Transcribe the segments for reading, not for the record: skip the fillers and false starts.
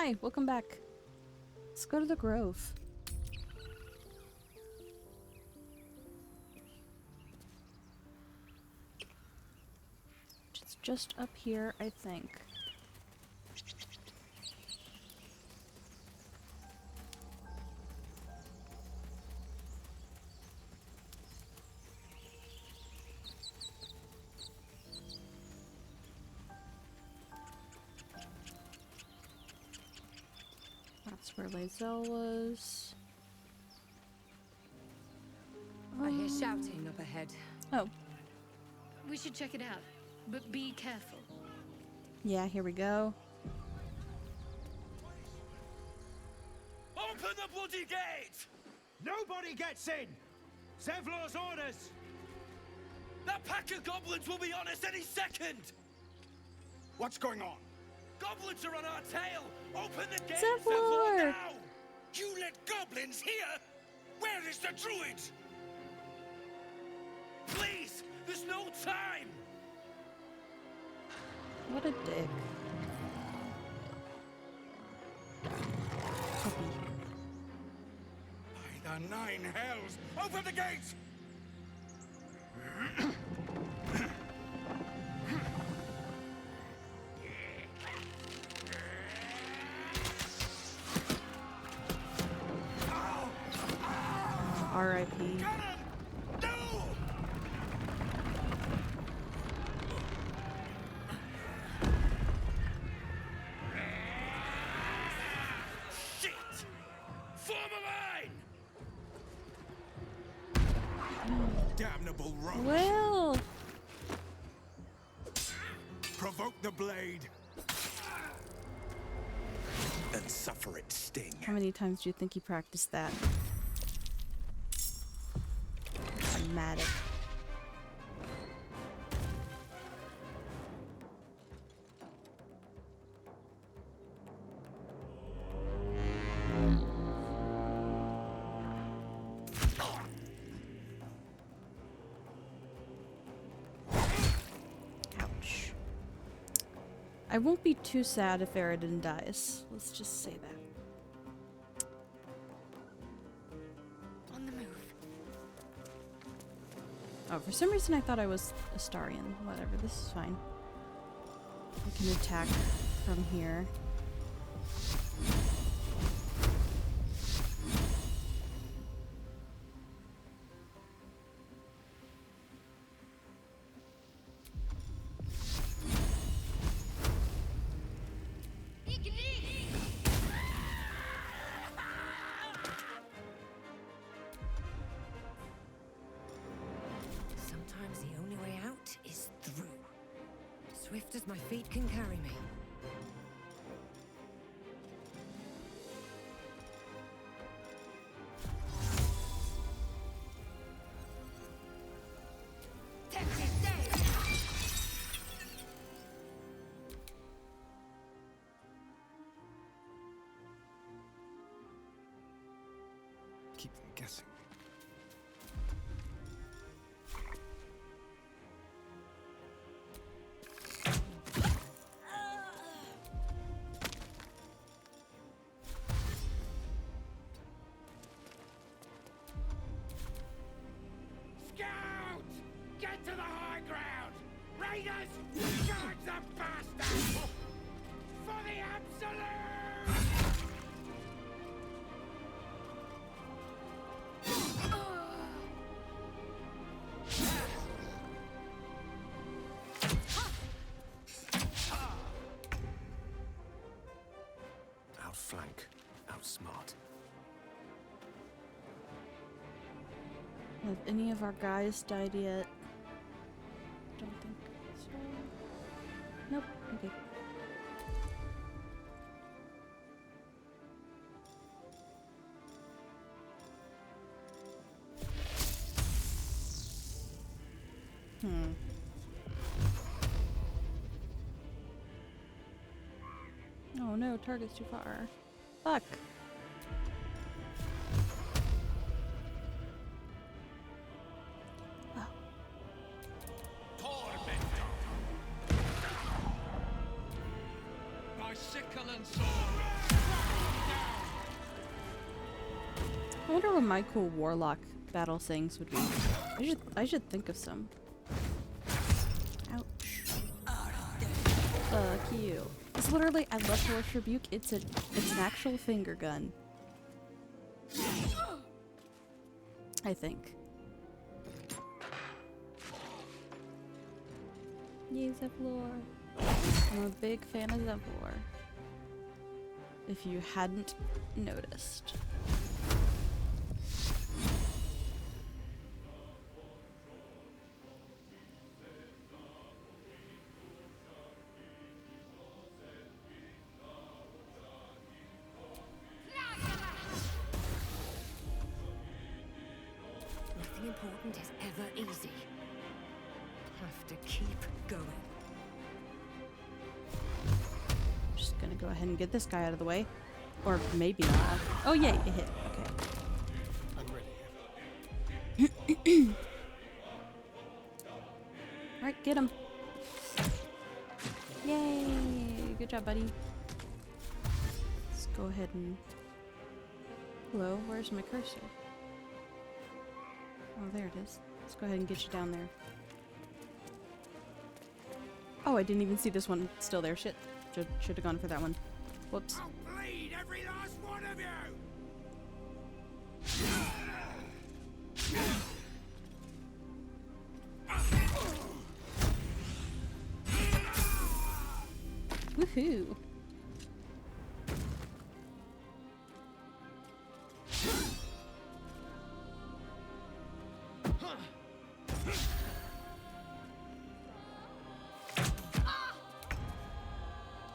Hi, welcome back. Let's go to the Grove. It's just up here, I think. That's where Lae'zel was. I hear shouting up ahead. Oh. We should check it out, but be careful. Yeah, here we go. Open the bloody gate! Nobody gets in! Zevlor's orders! That pack of goblins will be on us any second! What's going on? Goblins are on our tail! Open the gate, Zevlor! Zevlor, now! You let goblins here? Where is the druid? Please! There's no time! What a dick. Puppy. By the 9 hells! Open the gate! R.I.P. Cannon! No! Shit! Form a line! Damnable rogue! Well, Provoke the blade! And suffer its sting. how many times do you think he practiced that? Dramatic. Ouch. I won't be too sad if Aridin dies. Let's just say that. On the move. Oh, for some reason I thought I was Astarian. Whatever, this is fine. I can attack from here. Sometimes the only way out is through. Swift as my feet can carry me. Keep them guessing. Scout! Get to the high ground! Raiders! Charge the bastards! For the absolute! Outflank, outsmart. Have any of our guys died yet? Don't think so. Nope. Okay. Oh no, target's too far. Fuck. Oh. Tormentor! By sickle and sword! wonder what my cool warlock battle sayings would be. I should think of some. Ouch. Fuck you. It's literally, I love Horse Rebuke. It's an actual finger gun. I think. Yay, Zevlor. I'm a big fan of Zevlor. If you hadn't noticed. Nothing important is ever easy. Have to keep going. Just gonna go ahead and get this guy out of the way. Or maybe not. Oh yeah, it hit. Okay. I'm ready. Alright, get him. Yay! Good job, buddy. Let's go ahead and... Hello, where's my cursor? Oh, there it is. Let's go ahead and get you down there. Oh, I didn't even see this one still there. Shit. Should have gone for that one. Whoops. I'll bleed every last one of you! Woohoo!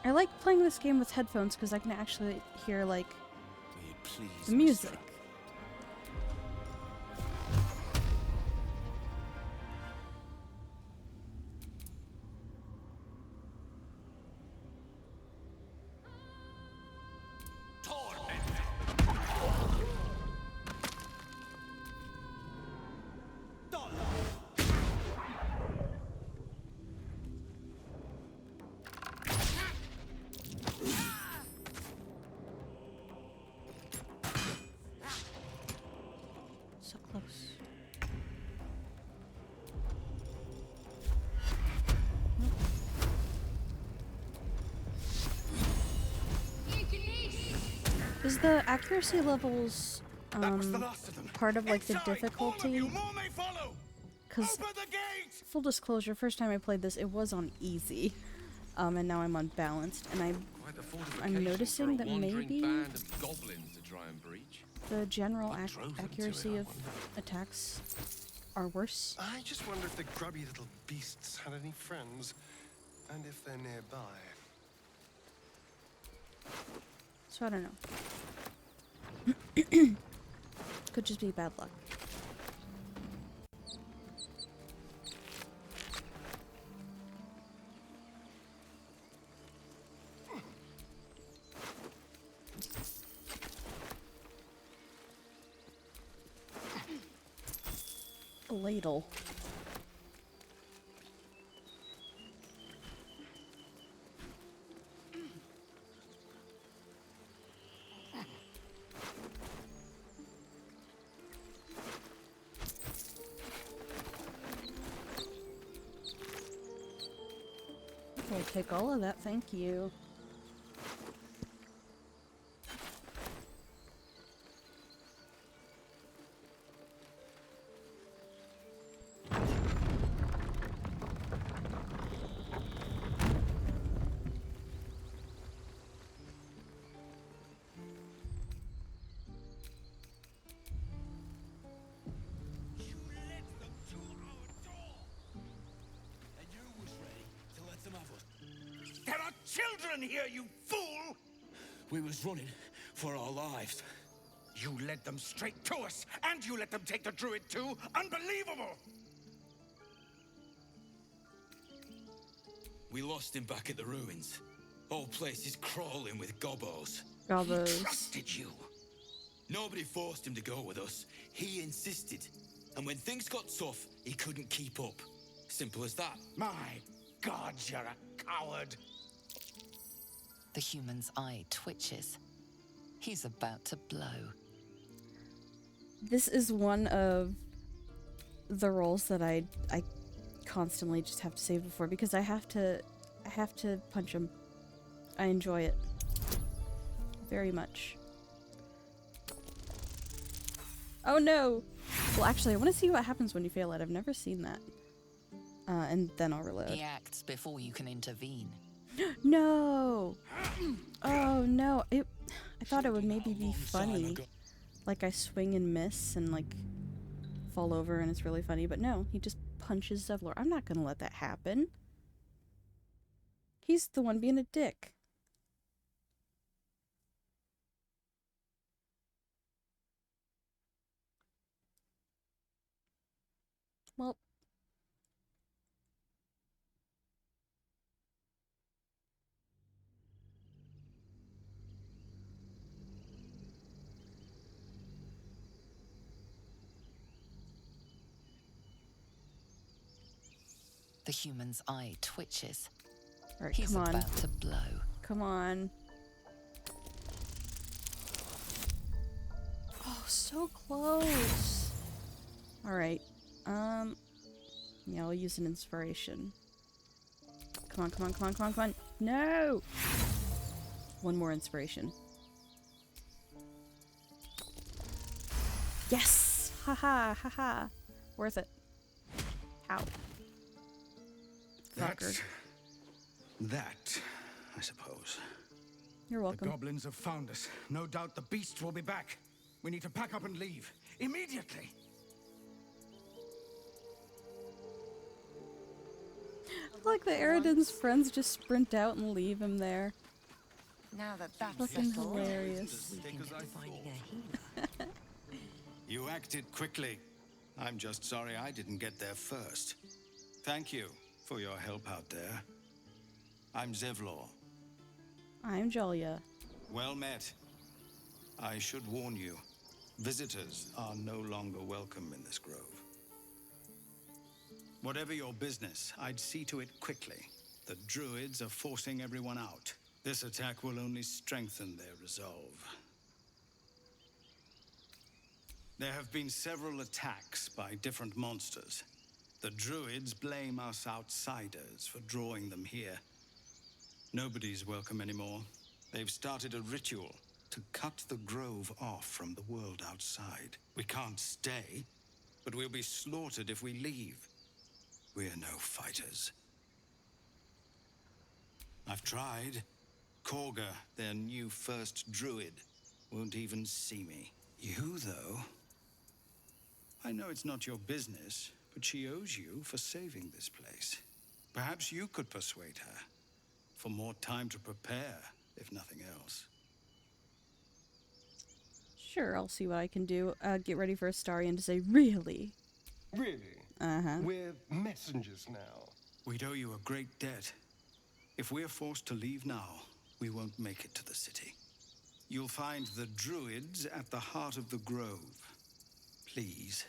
I like playing this game with headphones because I can actually hear, like, the music. So close. Is the accuracy levels part of like the difficulty? Because full disclosure, first time I played this, it was on easy, and now I'm on balanced, and I'm noticing that maybe the general accuracy of attacks are worse. I just wonder if the grubby little beasts had any friends, and if they're nearby. So I don't know. Could just be bad luck. A ladle. I'll take all of that, thank you. There are children here, you fool! We was running for our lives. You led them straight to us, and you let them take the druid too? Unbelievable! We lost him back at the ruins. Whole place is crawling with gobos. Gobos. Trusted you. Nobody forced him to go with us. He insisted. And when things got tough, he couldn't keep up. Simple as that. My God, you're a coward. The human's eye twitches. He's about to blow. This is one of the roles that I constantly just have to save before because I have to punch him. I enjoy it very much. Oh no! Well, actually, I want to see what happens when you fail it. I've never seen that. And then I'll reload. He acts before you can intervene. No! Oh no! I thought it would maybe be funny. Like I swing and miss and like fall over and it's really funny, but no, he just punches Zevlor. I'm not gonna let that happen. He's the one being a dick. Well, The human's eye twitches. alright, He's come on. about to blow. Come on. Oh, so close. Alright. Yeah, I'll use an inspiration. Come on, come on, come on, come on, come on. No! One more inspiration. Yes! Haha, haha. Worth it. How? Fucker. That, I suppose. You're The welcome. goblins have found us. No doubt the beasts will be back. We need to pack up and leave. Immediately! I like that Eridan's friends just sprint out and leave him there. Now that that's Fucking settled, hilarious. we can get to finding a healer. You acted quickly. I'm just sorry I didn't get there first. Thank you for your help out there. I'm Zevlor. I'm Jolia. Well met. I should warn you, visitors are no longer welcome in this grove. Whatever your business, I'd see to it quickly. The druids are forcing everyone out. This attack will only strengthen their resolve. There have been several attacks by different monsters. The druids blame us outsiders for drawing them here. Nobody's welcome anymore. They've started a ritual to cut the grove off from the world outside. We can't stay, but we'll be slaughtered if we leave. We're no fighters. I've tried. Korga, their new first druid, won't even see me. You, though... I know it's not your business, but she owes you for saving this place. Perhaps you could persuade her. For more time to prepare, if nothing else. Sure, I'll see what I can do. Get ready for Astarion to say, really? Really? Uh-huh. We're messengers now. We'd owe you a great debt. If we're forced to leave now, we won't make it to the city. You'll find the druids at the heart of the grove. Please,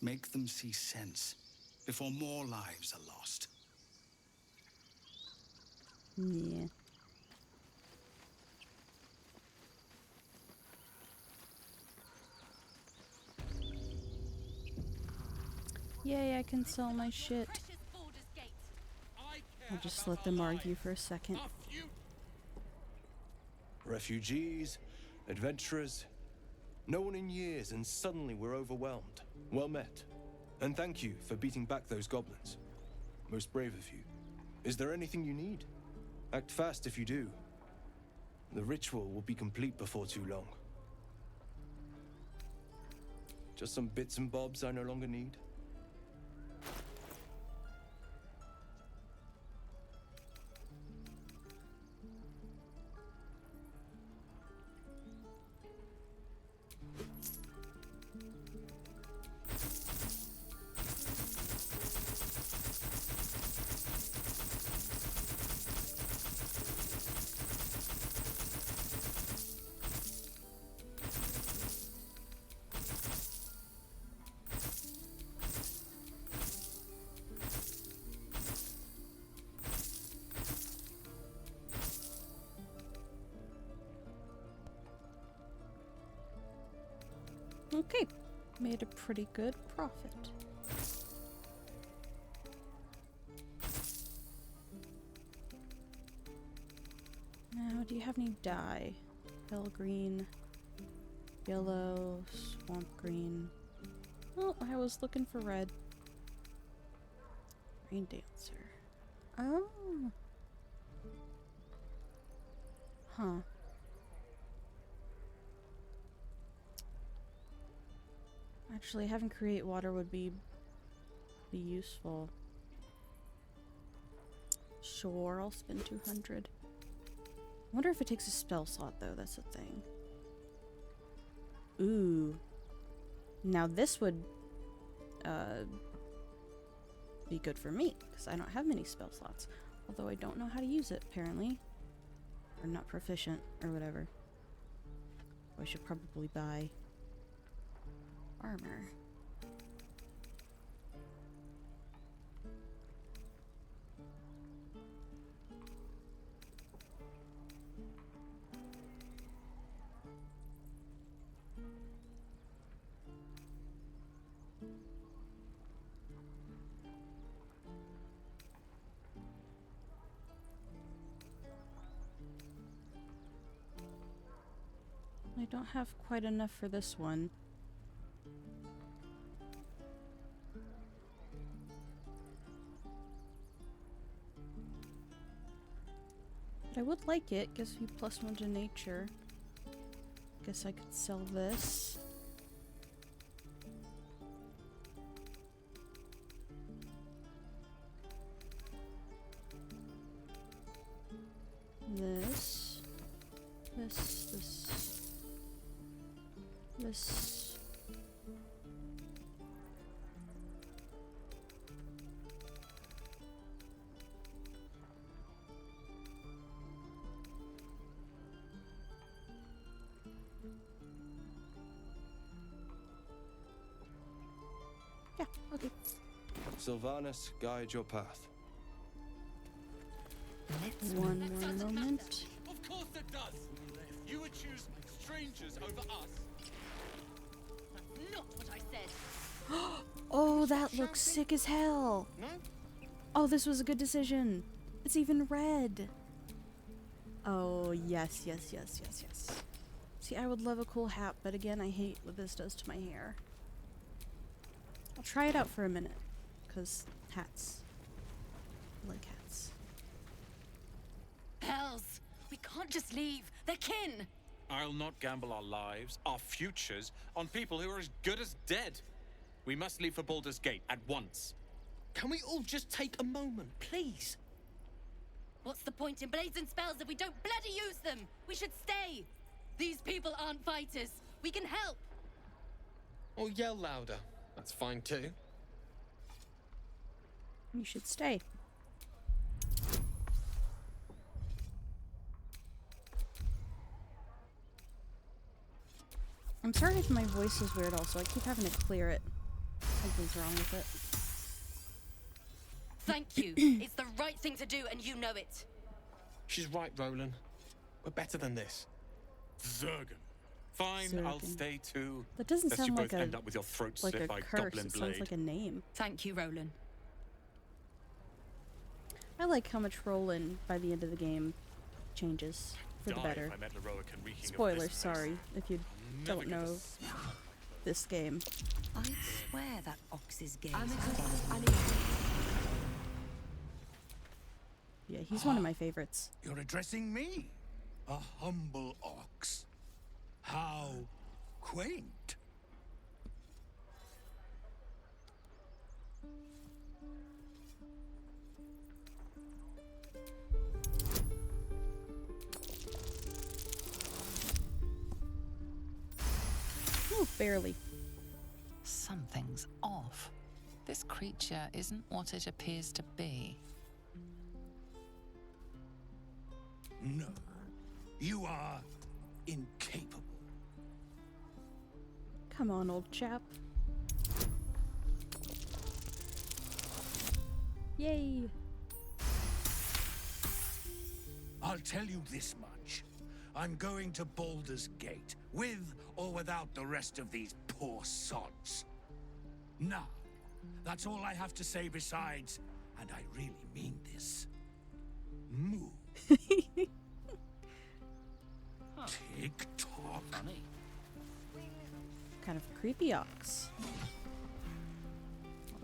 make them see sense before more lives are lost. Yeah. Yay, I can sell my shit. I'll just let them argue for a second. Refugees, adventurers, no one in years, and suddenly we're overwhelmed. Well met. And thank you for beating back those goblins. Most brave of you. Is there anything you need? Act fast if you do. The ritual will be complete before too long. Just some bits and bobs I no longer need? Okay. Made a pretty good profit. Now, do you have any dye? Pale green, yellow, swamp green. Oh, I was looking for red. Rain dancer. Oh. Huh. Actually, having create water would be useful. Sure, I'll spend 200. I wonder if it takes a spell slot though, that's the thing. Ooh. Now this would be good for me, because I don't have many spell slots. Although I don't know how to use it, apparently. Or not proficient, or whatever. I should probably buy armor. I don't have quite enough for this one. But I would like it. Gives me +1 to nature. Guess I could sell this. This. Yeah, okay. Sylvanas, guide your path. One more moment. Of course it does! You would choose strangers over us. That's not what I said. Oh, that looks sick as hell. No? Oh, this was a good decision. It's even red. Oh, yes, yes, yes, yes, yes. See, I would love a cool hat, but again, I hate what this does to my hair. I'll try it out for a minute, because hats. I like hats. Hells! We can't just leave. They're kin! I'll not gamble our lives, our futures, on people who are as good as dead. We must leave for Baldur's Gate at once. Can we all just take a moment, please? What's the point in blades and spells if we don't bloody use them? We should stay! These people aren't fighters. We can help! Or yell louder. That's fine too. You should stay. I'm sorry if my voice is weird also. I keep having to clear it. Something's wrong with it. Thank you. It's the right thing to do, and you know it. She's right, Roland. We're better than this. Zergan. Fine, Zergan. I'll stay too. That doesn't Lest you sound both like end a up with your throats like slit a by curse. goblin It blade. sounds like a name. Thank you, Roland. I like how much Roland by the end of the game changes for the Die better. if I met Leroic and reeking of Spoilers, this place. sorry, if you Never don't get know to smell. this game. I'd swear that ox is gay. Yeah, he's one of my favorites. You're addressing me, a humble ox. How quaint. Ooh, barely. Something's off. This creature isn't what it appears to be. No, you are incapable. Come on, old chap. Yay! I'll tell you this much. I'm going to Baldur's Gate, with or without the rest of these poor sods. Now, that's all I have to say besides, and I really mean this, move. Tick-tock. Funny. Kind of creepy ox. I'll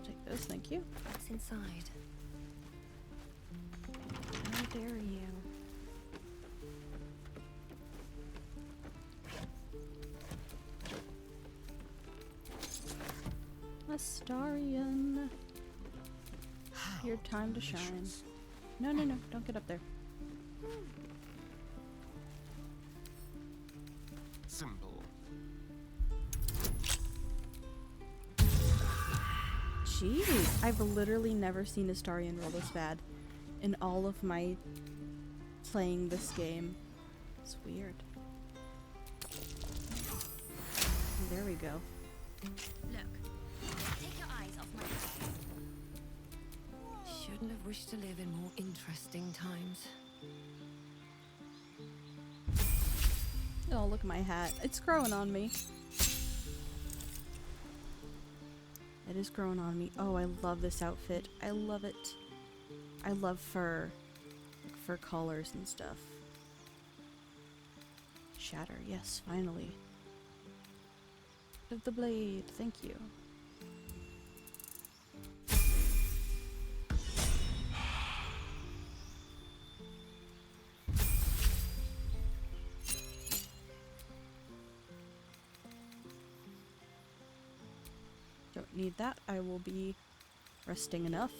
take those, thank you. What's inside? How dare you? Astarion. Your time to shine. No, no, no, don't get up there. Simple. Jeez, I've literally never seen Astarion roll this bad in all of my playing this game. It's weird. There we go. Look, take your eyes off my face. Shouldn't have wished to live in more interesting times. Oh, look at my hat. It's growing on me. It is growing on me. Oh, I love this outfit. I love it. I love fur. Fur collars and stuff. Shatter. Yes, finally. Of the blade. Thank you. Don't need that. I will be resting enough.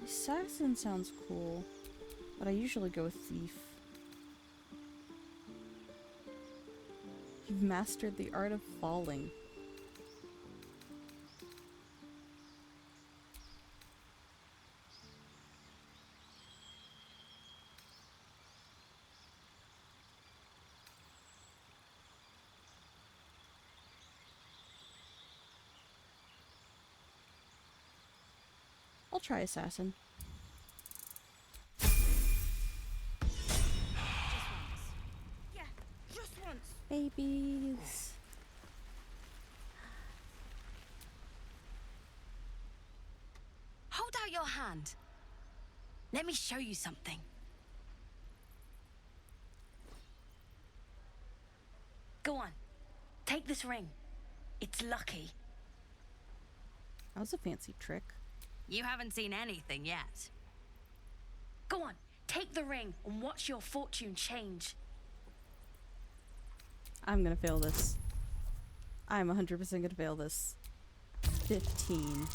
Assassin sounds cool, but I usually go with thief. You've mastered the art of falling. I'll try assassin. Yeah, just once. Babies. Hold out your hand. Let me show you something. Go on. Take this ring. It's lucky. That was a fancy trick. You haven't seen anything yet. Go on. Take the ring and watch your fortune change. I'm gonna fail this. I'm 100% gonna fail this. 15.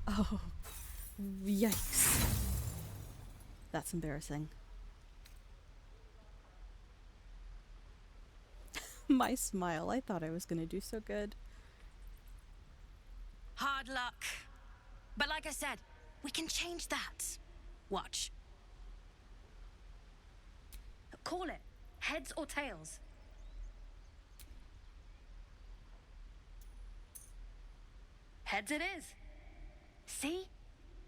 Oh. Yikes. That's embarrassing. My smile. I thought I was gonna do so good. Hard luck. But like I said, we can change that. Watch. Call it. Heads or tails. Heads it is. See?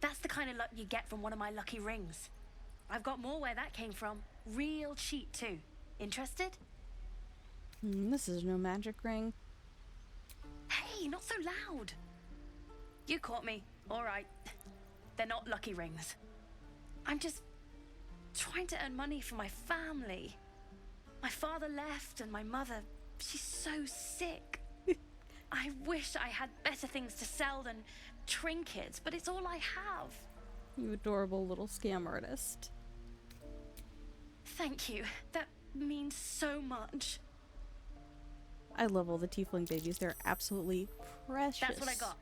That's the kind of luck you get from one of my lucky rings. I've got more where that came from. Real cheap too. Interested? This is no magic ring. Hey, not so loud. You caught me. All right. They're not lucky rings. I'm just trying to earn money for my family. My father left and my mother, she's so sick. I wish I had better things to sell than trinkets, but it's all I have. You adorable little scam artist. Thank you. That means so much. I love all the tiefling babies. They're absolutely precious. That's what I got.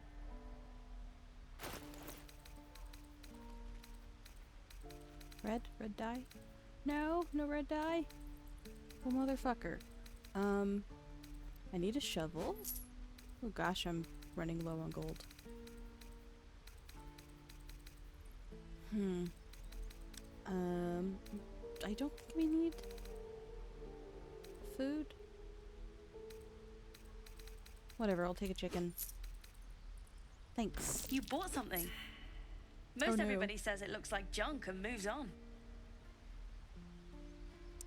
Red? Red dye? No, no red dye. Oh, motherfucker. I need a shovel. Oh gosh, I'm running low on gold. I don't think we need food. Whatever, I'll take a chicken. Thanks. You bought something. Oh, Most no. everybody says it looks like junk and moves on.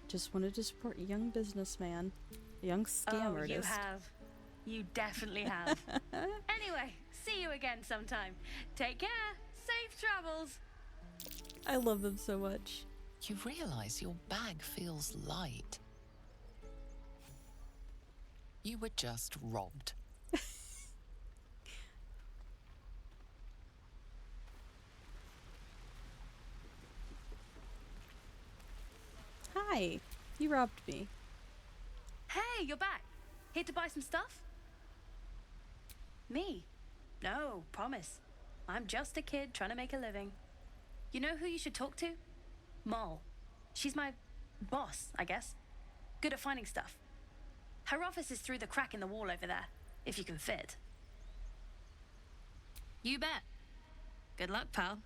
Just wanted to support a young businessman. A young scam artist. You have. You definitely have. Anyway, see you again sometime. Take care. Safe travels. I love them so much. You realize your bag feels light. You were just robbed. Hi, you robbed me. Hey, you're back. Here to buy some stuff? Me? No, promise. I'm just a kid trying to make a living. You know who you should talk to? Moll. She's my boss, I guess. Good at finding stuff. Her office is through the crack in the wall over there, if you can fit. You bet. Good luck, pal.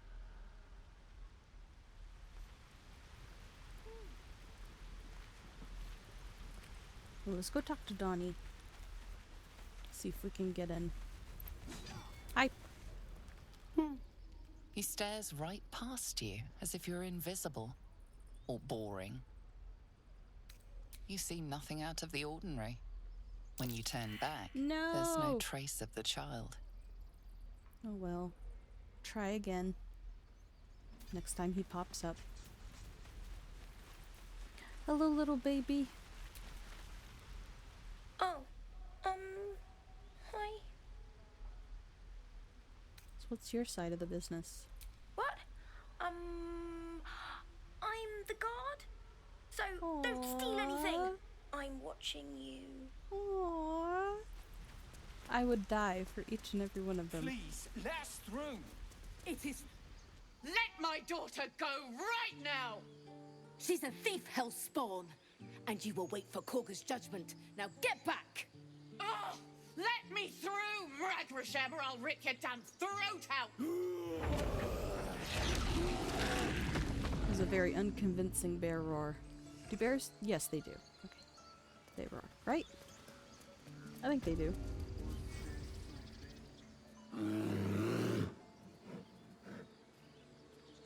Well, let's go talk to Donnie. See if we can get in. Hi. He stares right past you, as if you're invisible. Or boring. You see nothing out of the ordinary. When you turn back, No. there's no trace of the child. Oh well. Try again. Next time he pops up. Hello, little baby. Oh, hi. So what's your side of the business? What? I'm the guard. So don't steal anything. I'm watching you. Aww. I would die for each and every one of them. Please, let us through. It is... Let my daughter go right now! She's a thief, hellspawn, and you will wait for Korga's judgment. Now get back! Oh, let me through, Ragrasham, or I'll rip your damn throat out! It was a very unconvincing bear roar. Do bears? Yes, they do. Okay. They roar, right? I think they do.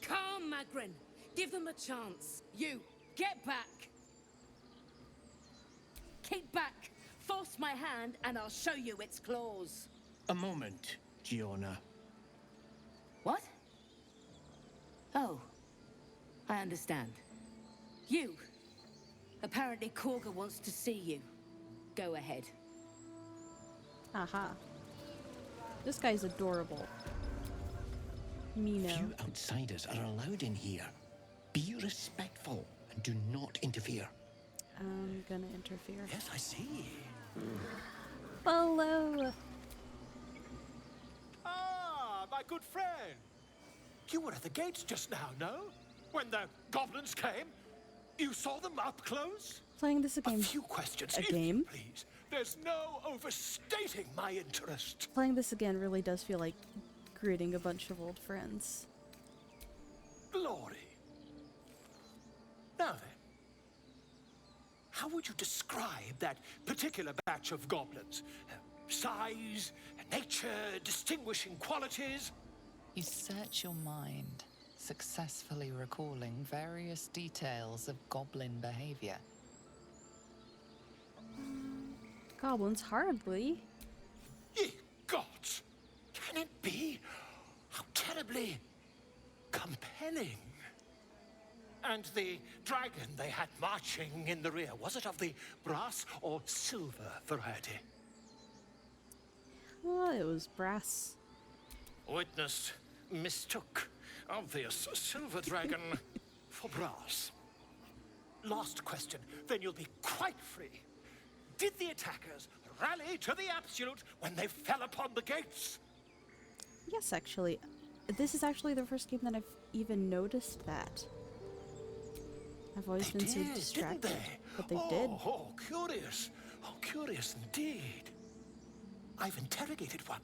Come, Magrin. Give them a chance. You, get back. Keep back. Force my hand and I'll show you its claws. A moment, Giona. What? Oh, I understand. You. Apparently Korga wants to see you. Go ahead. Aha. This guy's adorable. Mino. Few outsiders are allowed in here. Be respectful and do not interfere. I'm gonna interfere. Yes, I see. Hello. Ah, my good friend. You were at the gates just now, no? When the goblins came? You saw them up close? Playing this a game. A few questions, A if game? you please. There's no overstating my interest. Playing this again really does feel like greeting a bunch of old friends. Glory. Now then, how would you describe that particular batch of goblins? Size, nature, distinguishing qualities? You search your mind, successfully recalling various details of goblin behavior. Goblins, hardly. Ye gods! Can it be? How terribly compelling. And the dragon they had marching in the rear, was it of the brass or silver variety? Well, it was brass. Witness mistook obvious silver dragon for brass. Last question, then you'll be quite free. Did the attackers rally to the absolute when they fell upon the gates? Yes, actually. This is actually the first game that I've even noticed that. I've always been so distracted. Didn't they? But they did. Oh, curious. Oh, curious indeed. I've interrogated one,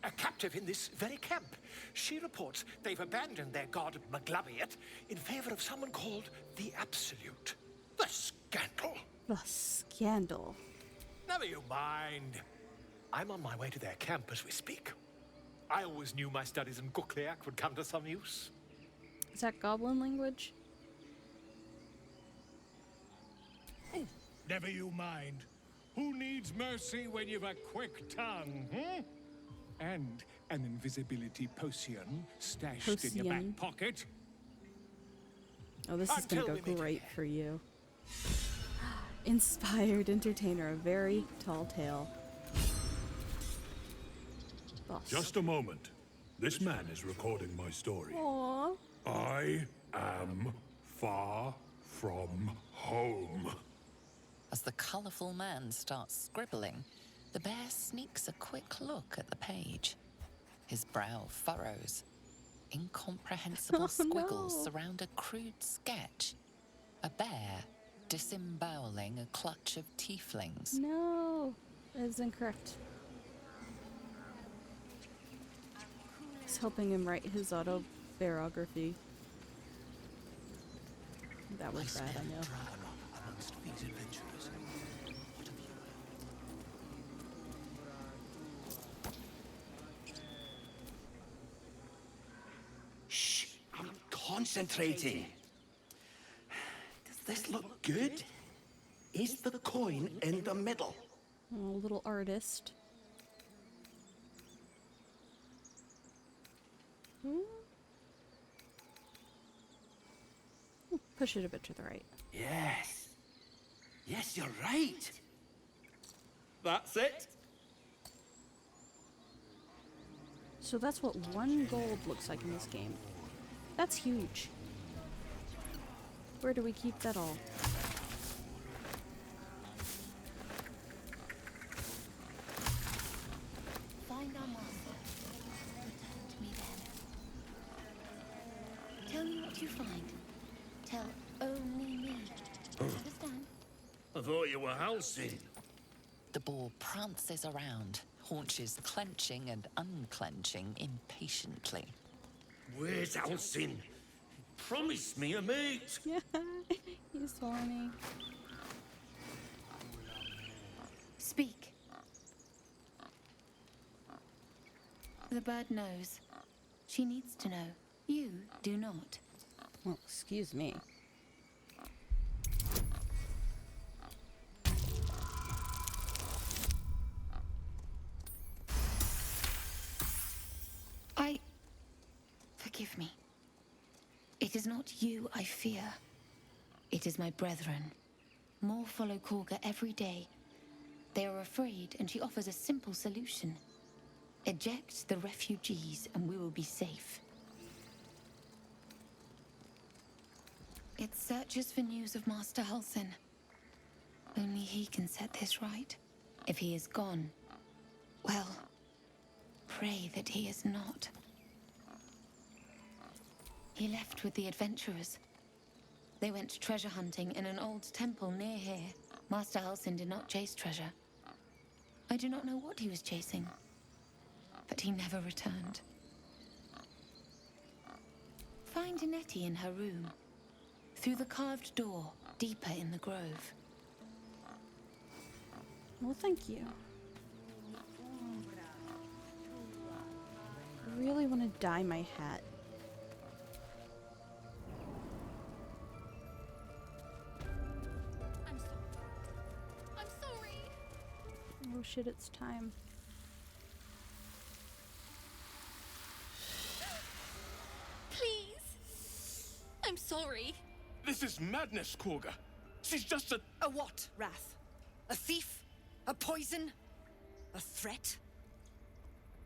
a captive in this very camp. She reports they've abandoned their god Maglabiet in favor of someone called the Absolute. The scandal. The scandal. Never you mind. I'm on my way to their camp as we speak. I always knew my studies in Gukliak would come to some use. Is that goblin language? Oh, never you mind. Who needs mercy when you've a quick tongue, And an invisibility potion stashed in your back pocket. Oh, this is gonna go great for you. Inspired entertainer, a very tall tale. Boss. Just a moment. This man is recording my story. Aww. I am far from home. As the colourful man starts scribbling, the bear sneaks a quick look at the page. His brow furrows. Incomprehensible squiggles surround a crude sketch. A bear disemboweling a clutch of tieflings. No, that is incorrect. I was helping him write his autobiography. That was bad, I know. Amongst these adventurers. Shh! I'm concentrating. Does this look good? Is the coin in the middle? Oh, little artist. Push it a bit to the right. Yes. Yes, you're right. That's it. So that's what 1 gold looks like in this game. That's huge. Where do we keep that all? Find our master. Return to me then. Tell me what you find. Tell only me. Understand? I thought you were Halcyon. The boar prances around, haunches clenching and unclenching impatiently. Where's Halcyon? Promise me a mate. Yeah, he's horny. Speak. The bird knows. She needs to know. You do not. Well, excuse me. Forgive me. It is not you I fear. It is my brethren. More follow Korga every day. They are afraid, and she offers a simple solution. Eject the refugees, and we will be safe. It searches for news of Master Halcyon. Only he can set this right. If he is gone, well, pray that he is not. He left with the adventurers. They went treasure hunting in an old temple near here. Master Halcyon did not chase treasure. I do not know what he was chasing, but he never returned. Find Nettie in her room, through the carved door, deeper in the grove. Well, thank you. I really want to dye my hat. I'm sorry. Oh shit, it's time. Please. I'm sorry. This is madness, Korga. She's just a... A what, Wrath? A thief? A poison? A threat?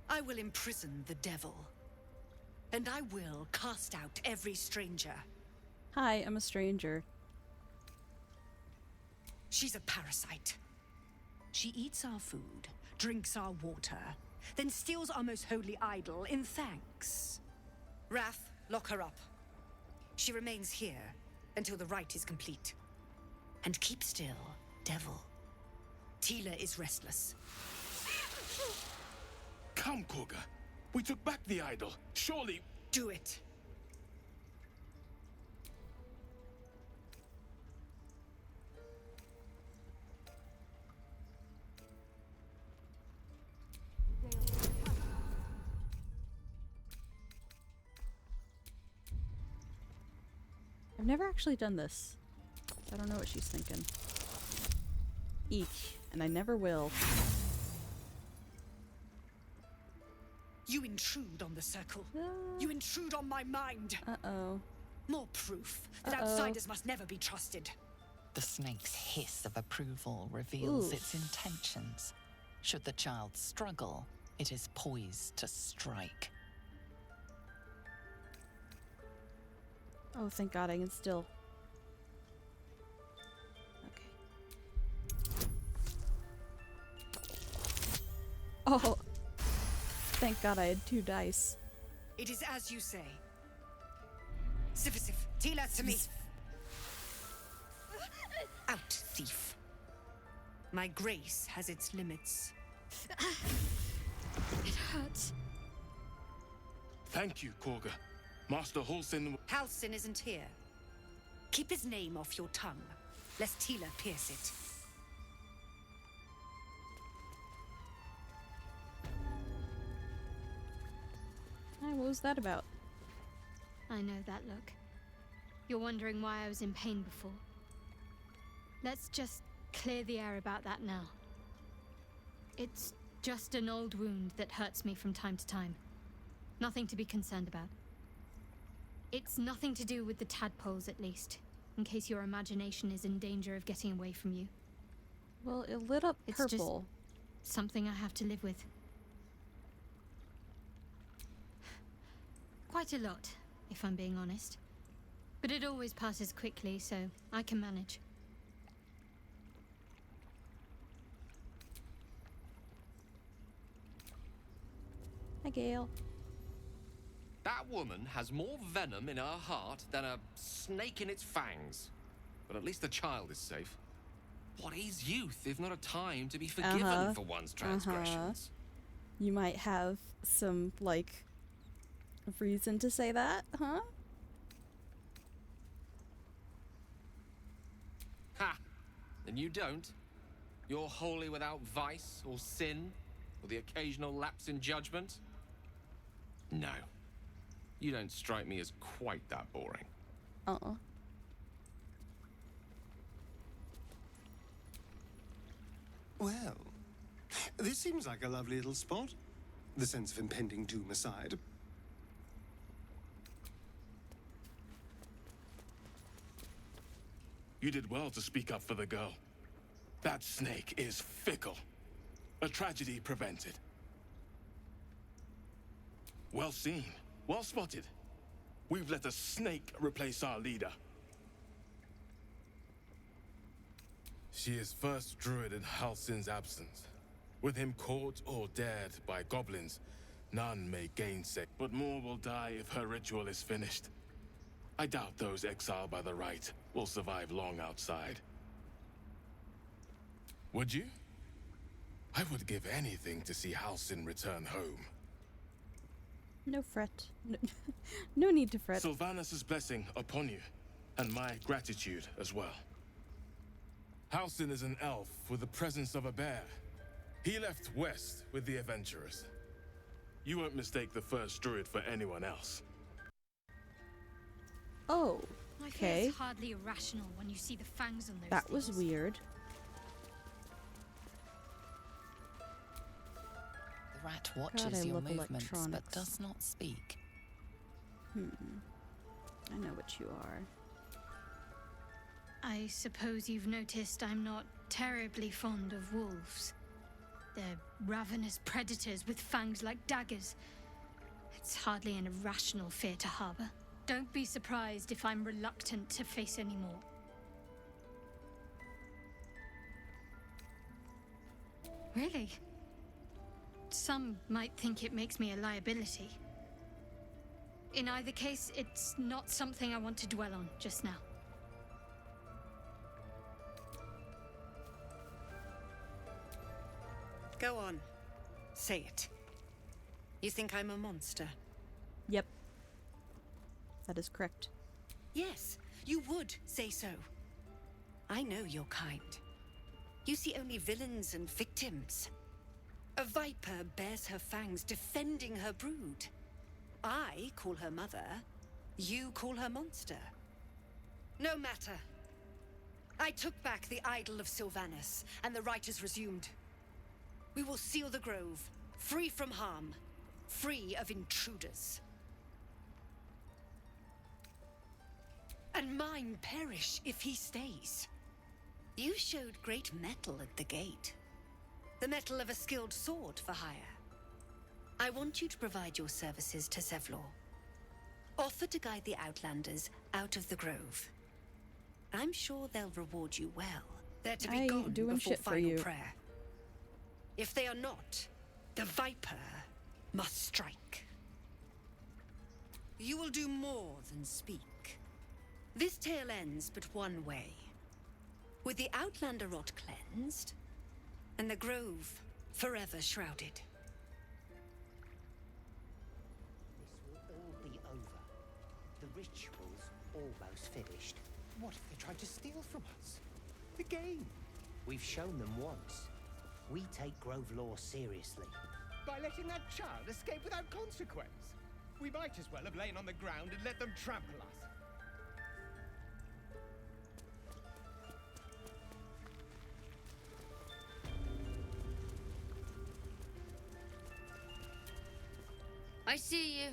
I will imprison the devil. And I will cast out every stranger. Hi, I'm a stranger. She's a parasite. She eats our food, drinks our water, then steals our most holy idol in thanks. Wrath, lock her up. She remains here until the rite is complete. And keep still, devil. Tila is restless. Come, Korga. We took back the idol. Surely... Do it. I've never actually done this. I don't know what she's thinking. Eek, and I never will. You intrude on the circle. You intrude on my mind. Uh-oh. More proof that outsiders must never be trusted. The snake's hiss of approval reveals Oof. its intentions. Should the child struggle, it is poised to strike. Oh, thank God I can still. Okay. Oh, thank God I had 2 dice. It is as you say. Sifisif, Tila to me. Out, thief. My grace has its limits. It hurts. Thank you, Korga. Master Halsin... Halsin isn't here. Keep his name off your tongue, lest Tila pierce it. Hey, what was that about? I know that look. You're wondering why I was in pain before. Let's just clear the air about that now. It's just an old wound that hurts me from time to time. Nothing to be concerned about. It's nothing to do with the tadpoles, at least, in case your imagination is in danger of getting away from you. Well, it lit up It's purple. just something I have to live with. Quite a lot, if I'm being honest. But it always passes quickly, so I can manage. Hi, Gale. That woman has more venom in her heart than a snake in its fangs. But at least the child is safe. What is youth if not a time to be forgiven for one's transgressions? You might have some, like, reason to say that, huh? Ha! And you don't? You're wholly without vice or sin, or the occasional lapse in judgment? No. You don't strike me as quite that boring. Well, this seems like a lovely little spot. The sense of impending doom aside. You did well to speak up for the girl. That snake is fickle. A tragedy prevented. Well seen. Well spotted. We've let a snake replace our leader. She is first druid in Halsin's absence. With him caught or dared by goblins, none may gainsay. But more will die if her ritual is finished. I doubt those exiled by the rite will survive long outside. Would you? I would give anything to see Halsin return home. No fret. No need to fret. Sylvanus' blessing upon you, and my gratitude as well. Halsin is an elf with the presence of a bear. He left west with the adventurers. You won't mistake the first druid for anyone else. Oh, My fear okay. is hardly irrational when you see the fangs on those That was things. weird. The rat God, watches I your love movements but electronics. does not speak. I know what you are. I suppose you've noticed I'm not terribly fond of wolves. They're ravenous predators with fangs like daggers. It's hardly an irrational fear to harbor. Don't be surprised if I'm reluctant to face any more. Really? Some might think it makes me a liability. In either case, it's not something I want to dwell on just now. Go on. Say it. You think I'm a monster? Yep. That is correct. Yes, you would say so. I know your kind. You see only villains and victims. A viper bears her fangs defending her brood. I call her mother. You call her monster. No matter. I took back the idol of Sylvanus, and the rite is resumed. We will seal the grove, free from harm, free of intruders. And mine perish if he stays. You showed great mettle at the gate. The mettle of a skilled sword for hire. I want you to provide your services to Zevlor. Offer to guide the Outlanders out of the grove. I'm sure they'll reward you well. They're to be gone doing before shit for final you. prayer. If they are not, the Viper must strike. You will do more than speak. This tale ends but one way. With the Outlander rot cleansed, and the grove forever shrouded. This will all be over. The ritual's almost finished. What if they tried to steal from us? The game. We've shown them once. We take Grove law seriously. By letting that child escape without consequence. We might as well have lain on the ground and let them trample us. I see you.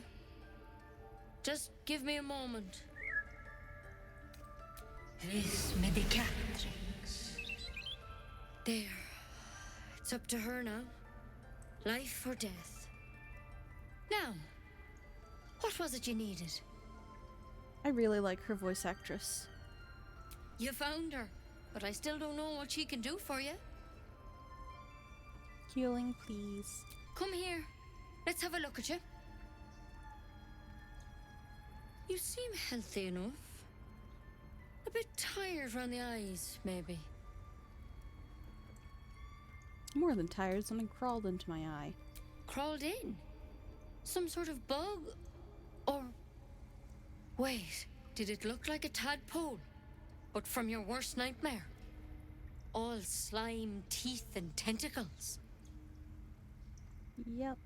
Just give me a moment. This medicatrix. There. It's up to her now. Life or death. Now, what was it you needed? I really like her voice actress. You found her, but I still don't know what she can do for you. Healing, please. Come here. Let's have a look at you. You seem healthy enough. A bit tired around the eyes, maybe. More than tired, something crawled into my eye. Crawled in? Some sort of bug? Or... Wait, did it look like a tadpole? But from your worst nightmare? All slime, teeth, and tentacles? Yep.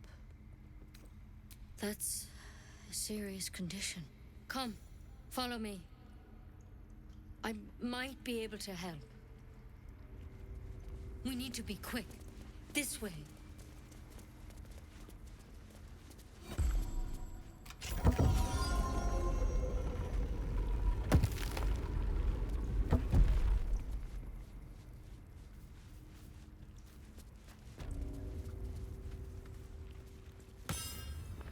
That's a serious condition. Come, follow me. I might be able to help. We need to be quick. This way.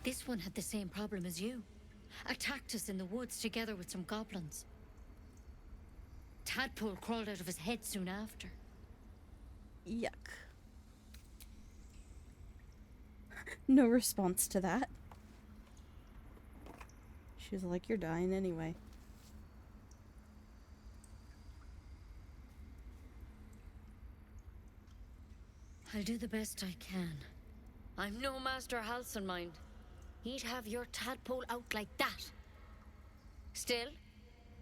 This one had the same problem as you. Attacked us in the woods together with some goblins. Tadpole crawled out of his head soon after. Yuck. No response to that. She was like, you're dying anyway. I'll do the best I can. I'm no Master Halcyon, mind. He'd have your tadpole out like that. Still,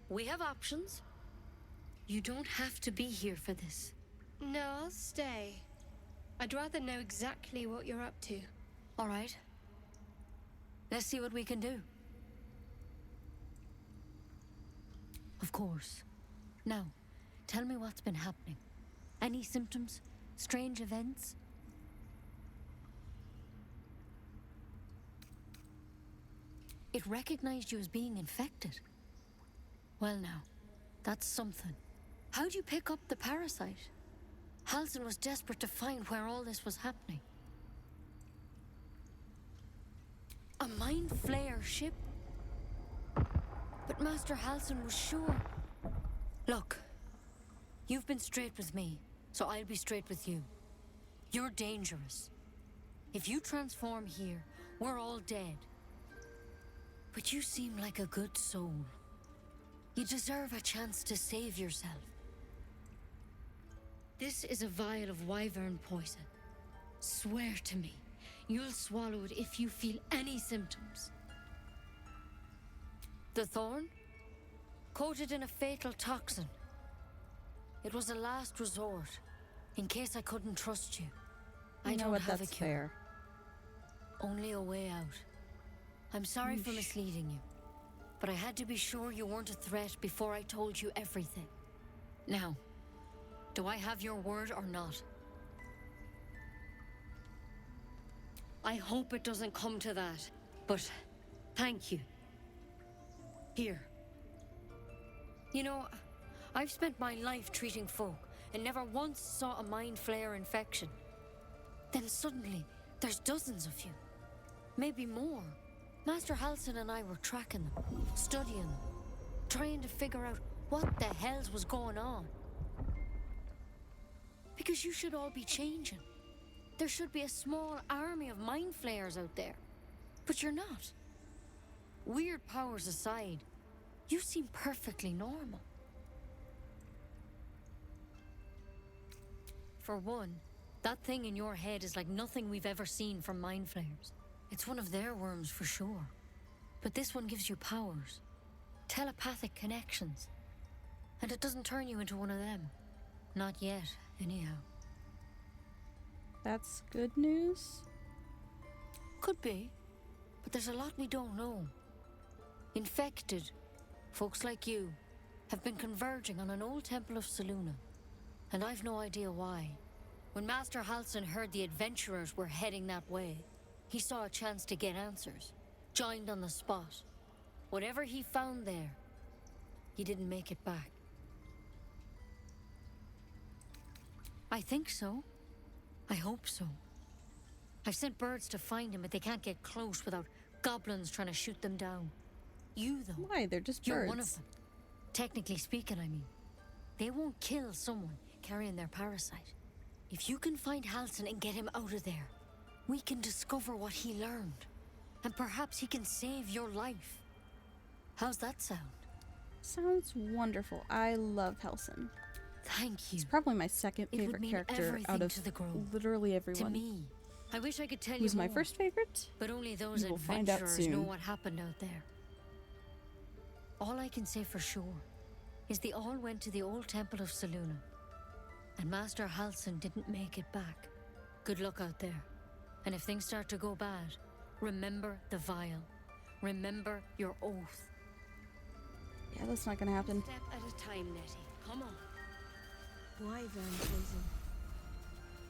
we have options. You don't have to be here for this. No, I'll stay. I'd rather know exactly what you're up to. All right. Let's see what we can do. Of course. Now, tell me what's been happening. Any symptoms? Strange events? It recognized you as being infected. Well now, that's something. How'd you pick up the parasite? Halsin was desperate to find where all this was happening. A mind flayer ship? But Master Halsin was sure. Look, you've been straight with me, so I'll be straight with you. You're dangerous. If you transform here, we're all dead. But you seem like a good soul. You deserve a chance to save yourself. This is a vial of wyvern poison. Swear to me, you'll swallow it if you feel any symptoms. The thorn? Coated in a fatal toxin. It was a last resort, in case I couldn't trust you. I don't have a cure. Fair. Only a way out. I'm sorry for misleading you, but I had to be sure you weren't a threat before I told you everything. Now, do I have your word or not? I hope it doesn't come to that, but thank you. Here. You know, I've spent my life treating folk and never once saw a mind flayer infection. Then suddenly, there's dozens of you. Maybe more. Master Halsin and I were tracking them, studying them, trying to figure out what the hells was going on. Because you should all be changing. There should be a small army of mind flayers out there. But you're not. Weird powers aside, you seem perfectly normal. For one, that thing in your head is like nothing we've ever seen from mind flayers. It's one of their worms for sure. But this one gives you powers. Telepathic connections. And it doesn't turn you into one of them. Not yet, anyhow. That's good news? Could be. But there's a lot we don't know. Infected, folks like you, have been converging on an old temple of Selûne. And I've no idea why. When Master Halsin heard the adventurers were heading that way, he saw a chance to get answers. Joined on the spot. Whatever he found there, he didn't make it back. I think so. I hope so. I've sent birds to find him, but they can't get close without goblins trying to shoot them down. You, though. Why? They're just birds. You're one of them. Technically speaking, I mean. They won't kill someone carrying their parasite. If you can find Halsin and get him out of there, we can discover what he learned. And perhaps he can save your life. How's that sound? Sounds wonderful. I love Halsin. Thank you. He's probably my second favorite character out of literally everyone. To me. I wish I could tell Who's you my more, first favorite? But only those We'll find out adventurers soon. know what happened out there. All I can say for sure is they all went to the old temple of Selûne. And Master Halsin didn't make it back. Good luck out there. And if things start to go bad, remember the vial. Remember your oath. Yeah, that's not gonna happen. Step at a time, Nettie. Come on. Wyvern poison.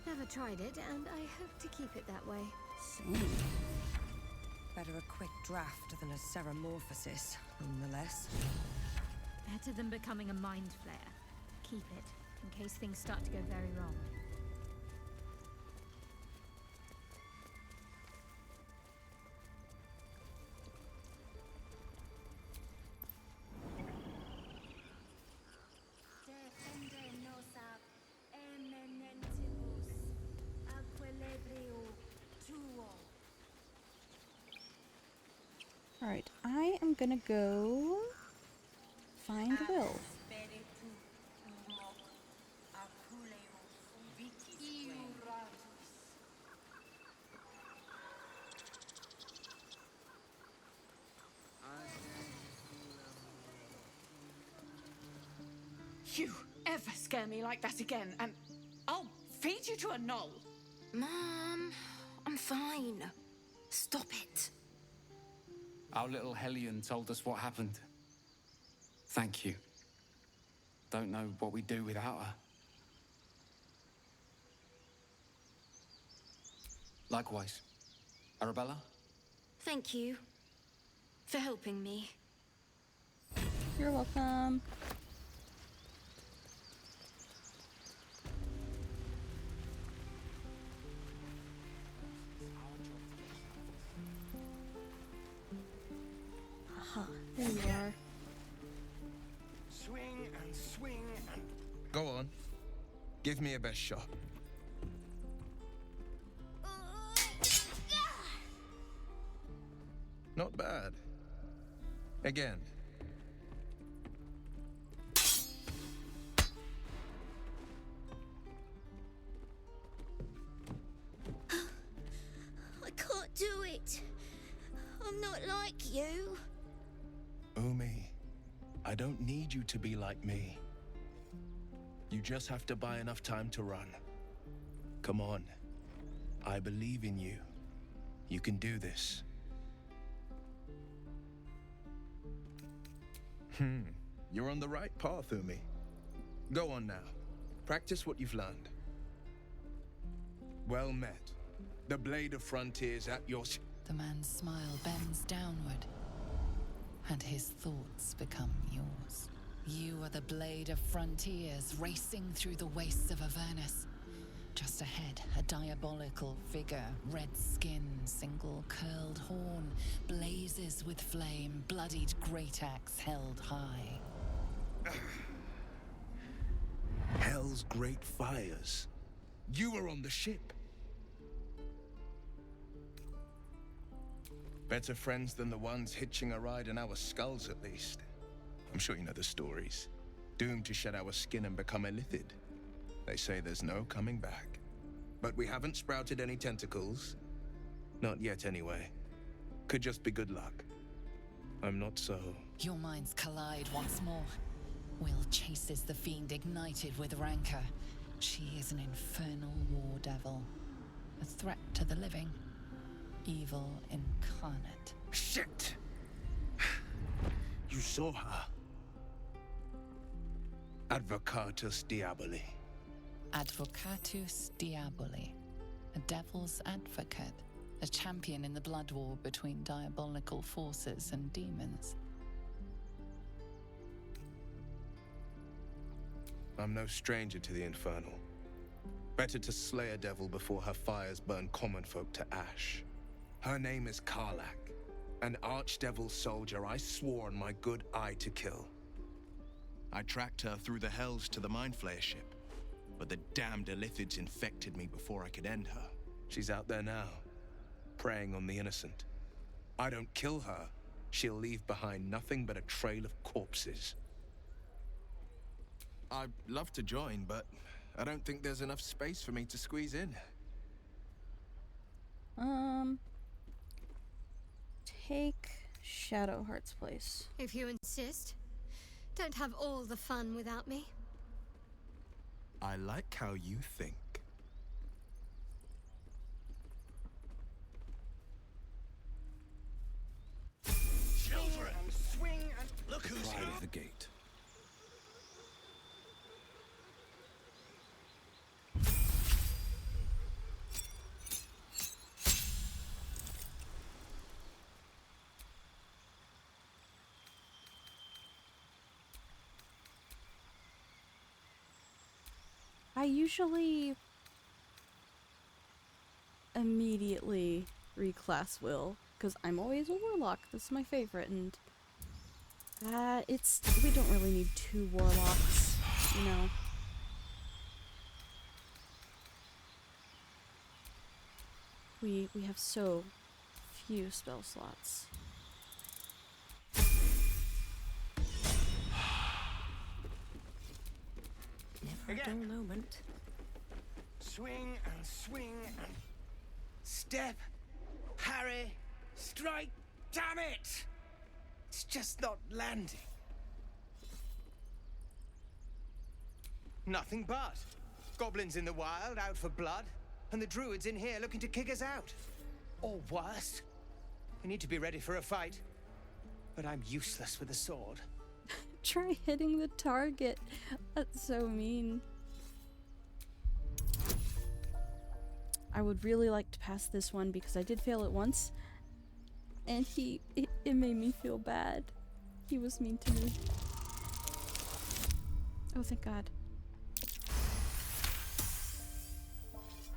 Never tried it, and I hope to keep it that way. Better a quick draft than a ceramorphosis, nonetheless. Better than becoming a mind flayer. Keep it, in case things start to go very wrong. Alright, I am gonna go find Will. You ever scare me like that again, and I'll feed you to a knoll. Mom, I'm fine. Stop it. Our little Hellion told us what happened. Thank you. Don't know what we'd do without her. Likewise. Arabella? Thank you for helping me. You're welcome. There you are. Swing and swing and... Go on. Give me a best shot. Not bad. Again. I can't do it. I'm not like you. Umi, I don't need you to be like me. You just have to buy enough time to run. Come on. I believe in you. You can do this. You're on the right path, Umi. Go on now. Practice what you've learned. Well met. The blade of frontiers at your... The man's smile bends downward, and his thoughts become yours. You are the blade of frontiers racing through the wastes of Avernus. Just ahead, a diabolical figure, red skin, single curled horn, blazes with flame, bloodied great axe held high. Hell's great fires. You were on the ship. Better friends than the ones hitching a ride in our skulls, at least. I'm sure you know the stories. Doomed to shed our skin and become illithid. They say there's no coming back. But we haven't sprouted any tentacles. Not yet, anyway. Could just be good luck. I'm not so... Your minds collide once more. Will chases the fiend ignited with rancor. She is an infernal war devil. A threat to the living. Evil incarnate. Shit! You saw her. Advocatus Diaboli. Advocatus Diaboli. A devil's advocate. A champion in the blood war between diabolical forces and demons. I'm no stranger to the infernal. Better to slay a devil before her fires burn common folk to ash. Her name is Karlak, an archdevil soldier I swore on my good eye to kill. I tracked her through the hells to the Mind Flayer ship, but the damned illithids infected me before I could end her. She's out there now, preying on the innocent. I don't kill her, she'll leave behind nothing but a trail of corpses. I'd love to join, but I don't think there's enough space for me to squeeze in. Take Shadowheart's place. If you insist. Don't have all the fun without me. I like how you think. Children! And swing and... Look who's Pride here! of the gate. I usually immediately reclass Will, because I'm always a warlock. This is my favorite, and we don't really need 2 warlocks, you know. We have so few spell slots. Never a dull moment. Swing and swing and... Step, parry, strike, damn it! It's just not landing. Nothing but. Goblins in the wild, out for blood, and the druids in here looking to kick us out. Or worse. We need to be ready for a fight. But I'm useless with a sword. Try hitting the target. That's so mean. I would really like to pass this one because I did fail it once. And it made me feel bad. He was mean to me. Oh, thank God.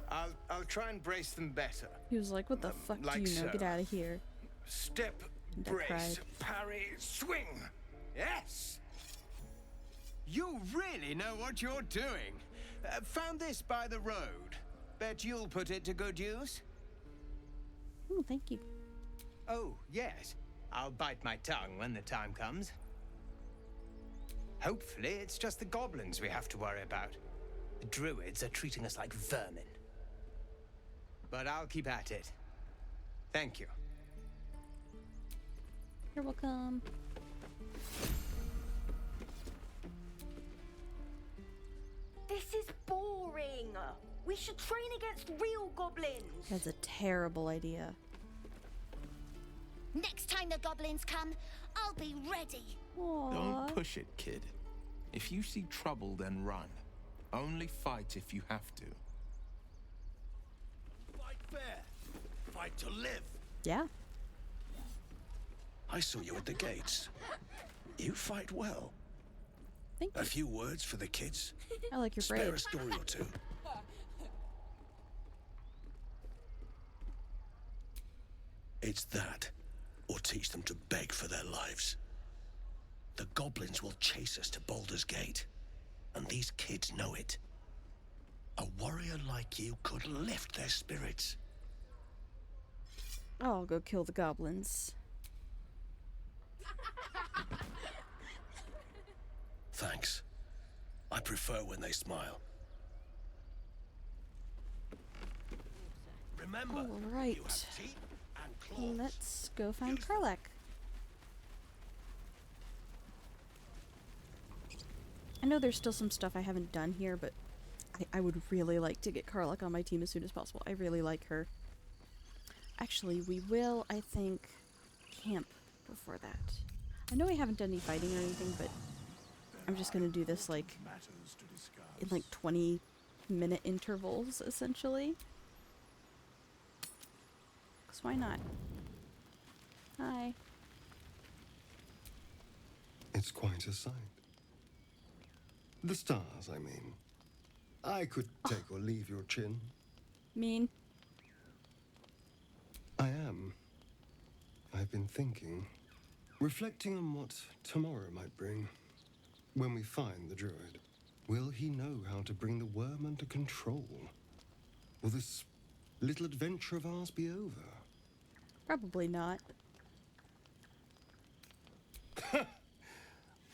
I'll try and brace them better. He was like, what the fuck like do you know? so. Get out of here. Step And I Brace, cried. parry, swing! Yes! You really know what you're doing. Found this by the road. Bet you'll put it to good use. Oh, thank you. Oh, yes. I'll bite my tongue when the time comes. Hopefully, it's just the goblins we have to worry about. The druids are treating us like vermin. But I'll keep at it. Thank you. You're welcome. This is boring. We should train against real goblins. That's a terrible idea. Next time the goblins come, I'll be ready. Don't push it, kid. If you see trouble, then run. Only fight if you have to. Fight fair. Fight to live. Yeah. I saw you at the gates. You fight well. Thank you. A few words for the kids. I like your Spare braid. a story or two. It's that, or teach them to beg for their lives. The goblins will chase us to Baldur's Gate, and these kids know it. A warrior like you could lift their spirits. I'll go kill the goblins. Thanks. I prefer when they smile. Remember, All right. you have teeth and claws. Let's go find Karlach. I know there's still some stuff I haven't done here, but I would really like to get Karlach on my team as soon as possible. I really like her. Actually, we will, I think, camp before that. I know I haven't done any fighting or anything, but I'm just gonna do this like in like 20-minute intervals, essentially. 'Cause why not? Hi. It's quite a sight. The stars, I mean. I could take or leave your chin. Mean. I am. I've been thinking, reflecting on what tomorrow might bring. When we find the druid, will he know how to bring the worm under control? Will this little adventure of ours be over? Probably not.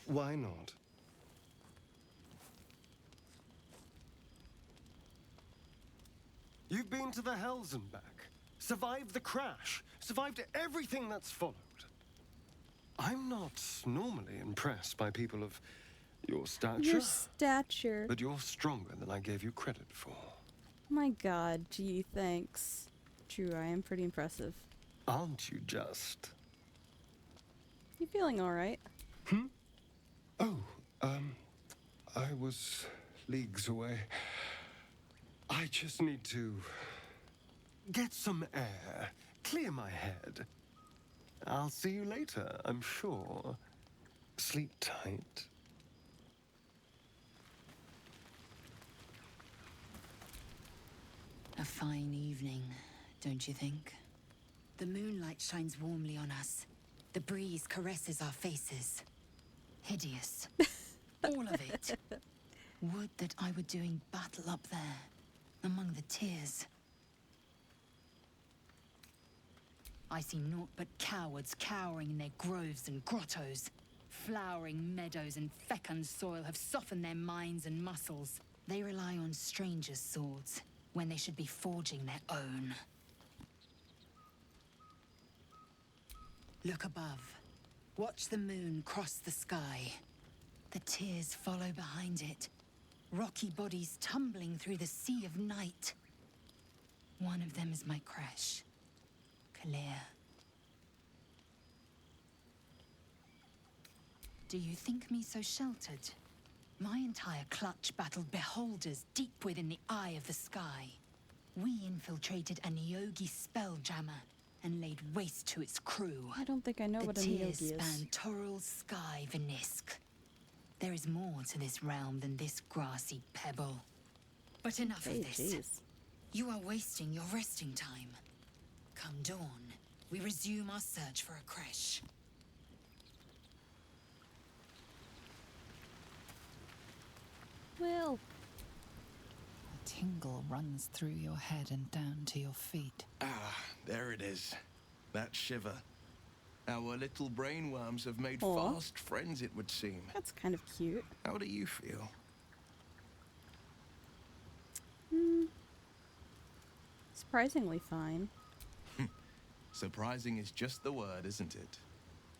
Why not? You've been to the Hells and back. Survived the crash. Survived everything that's followed. I'm not normally impressed by people of your stature. Your stature. But you're stronger than I gave you credit for. My god, gee, thanks. True, I am pretty impressive. Aren't you just? You feeling alright? Oh, I was leagues away. I just need to get some air, clear my head. I'll see you later, I'm sure. Sleep tight. A fine evening, don't you think? The moonlight shines warmly on us. The breeze caresses our faces. Hideous. All of it. Would that I were doing battle up there, among the tears. I see naught but cowards cowering in their groves and grottos. Flowering meadows and fecund soil have softened their minds and muscles. They rely on strangers' swords when they should be forging their own. Look above. Watch the moon cross the sky. The tears follow behind it. Rocky bodies tumbling through the sea of night. One of them is my crash. Clear. Do you think me so sheltered? My entire clutch battled beholders deep within the eye of the sky. We infiltrated a Nyogi spelljammer and laid waste to its crew. I don't think I know what a The Nyogi tears is. span Toral's sky Venisk. There is more to this realm than this grassy pebble. But enough of this. Jeez. You are wasting your resting time. Come dawn, we resume our search for a creche. Will. A tingle runs through your head and down to your feet. Ah, there it is. That shiver. Our little brainworms have made Aw. fast friends, it would seem. That's kind of cute. How do you feel? Surprisingly fine. Surprising is just the word, isn't it?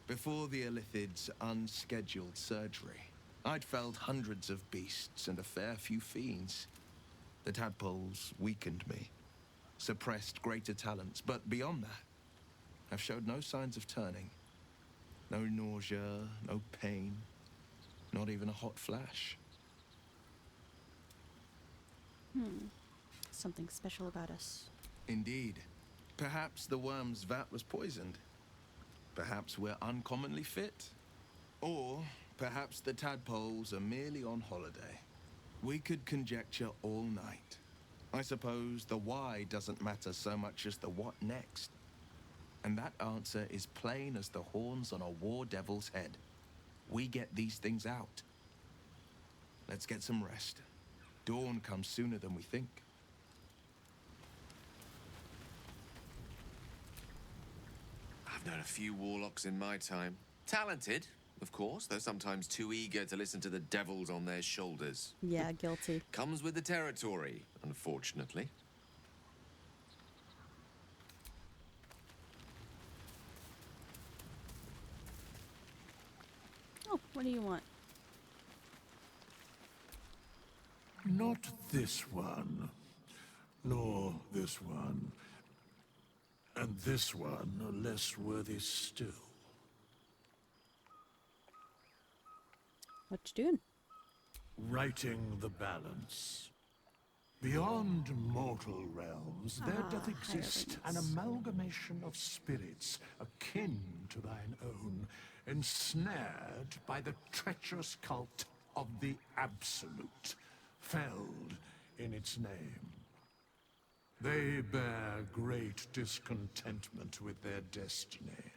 Before the Illithid's unscheduled surgery, I'd felled hundreds of beasts and a fair few fiends. The tadpoles weakened me, suppressed greater talents, but beyond that, I've showed no signs of turning. No nausea, no pain, not even a hot flash. Something special about us. Indeed. Perhaps the worm's vat was poisoned. Perhaps we're uncommonly fit. Or perhaps the tadpoles are merely on holiday. We could conjecture all night. I suppose the why doesn't matter so much as the what next. And that answer is plain as the horns on a war devil's head. We get these things out. Let's get some rest. Dawn comes sooner than we think. I've known a few warlocks in my time. Talented, of course, though sometimes too eager to listen to the devils on their shoulders. Yeah, guilty. Comes with the territory, unfortunately. Oh, what do you want? Not this one, nor this one, and this one are less worthy still. What you doing? Righting the balance. Beyond mortal realms, there doth exist an amalgamation of spirits akin to thine own, ensnared by the treacherous cult of the Absolute, felled in its name. They bear great discontentment with their destiny.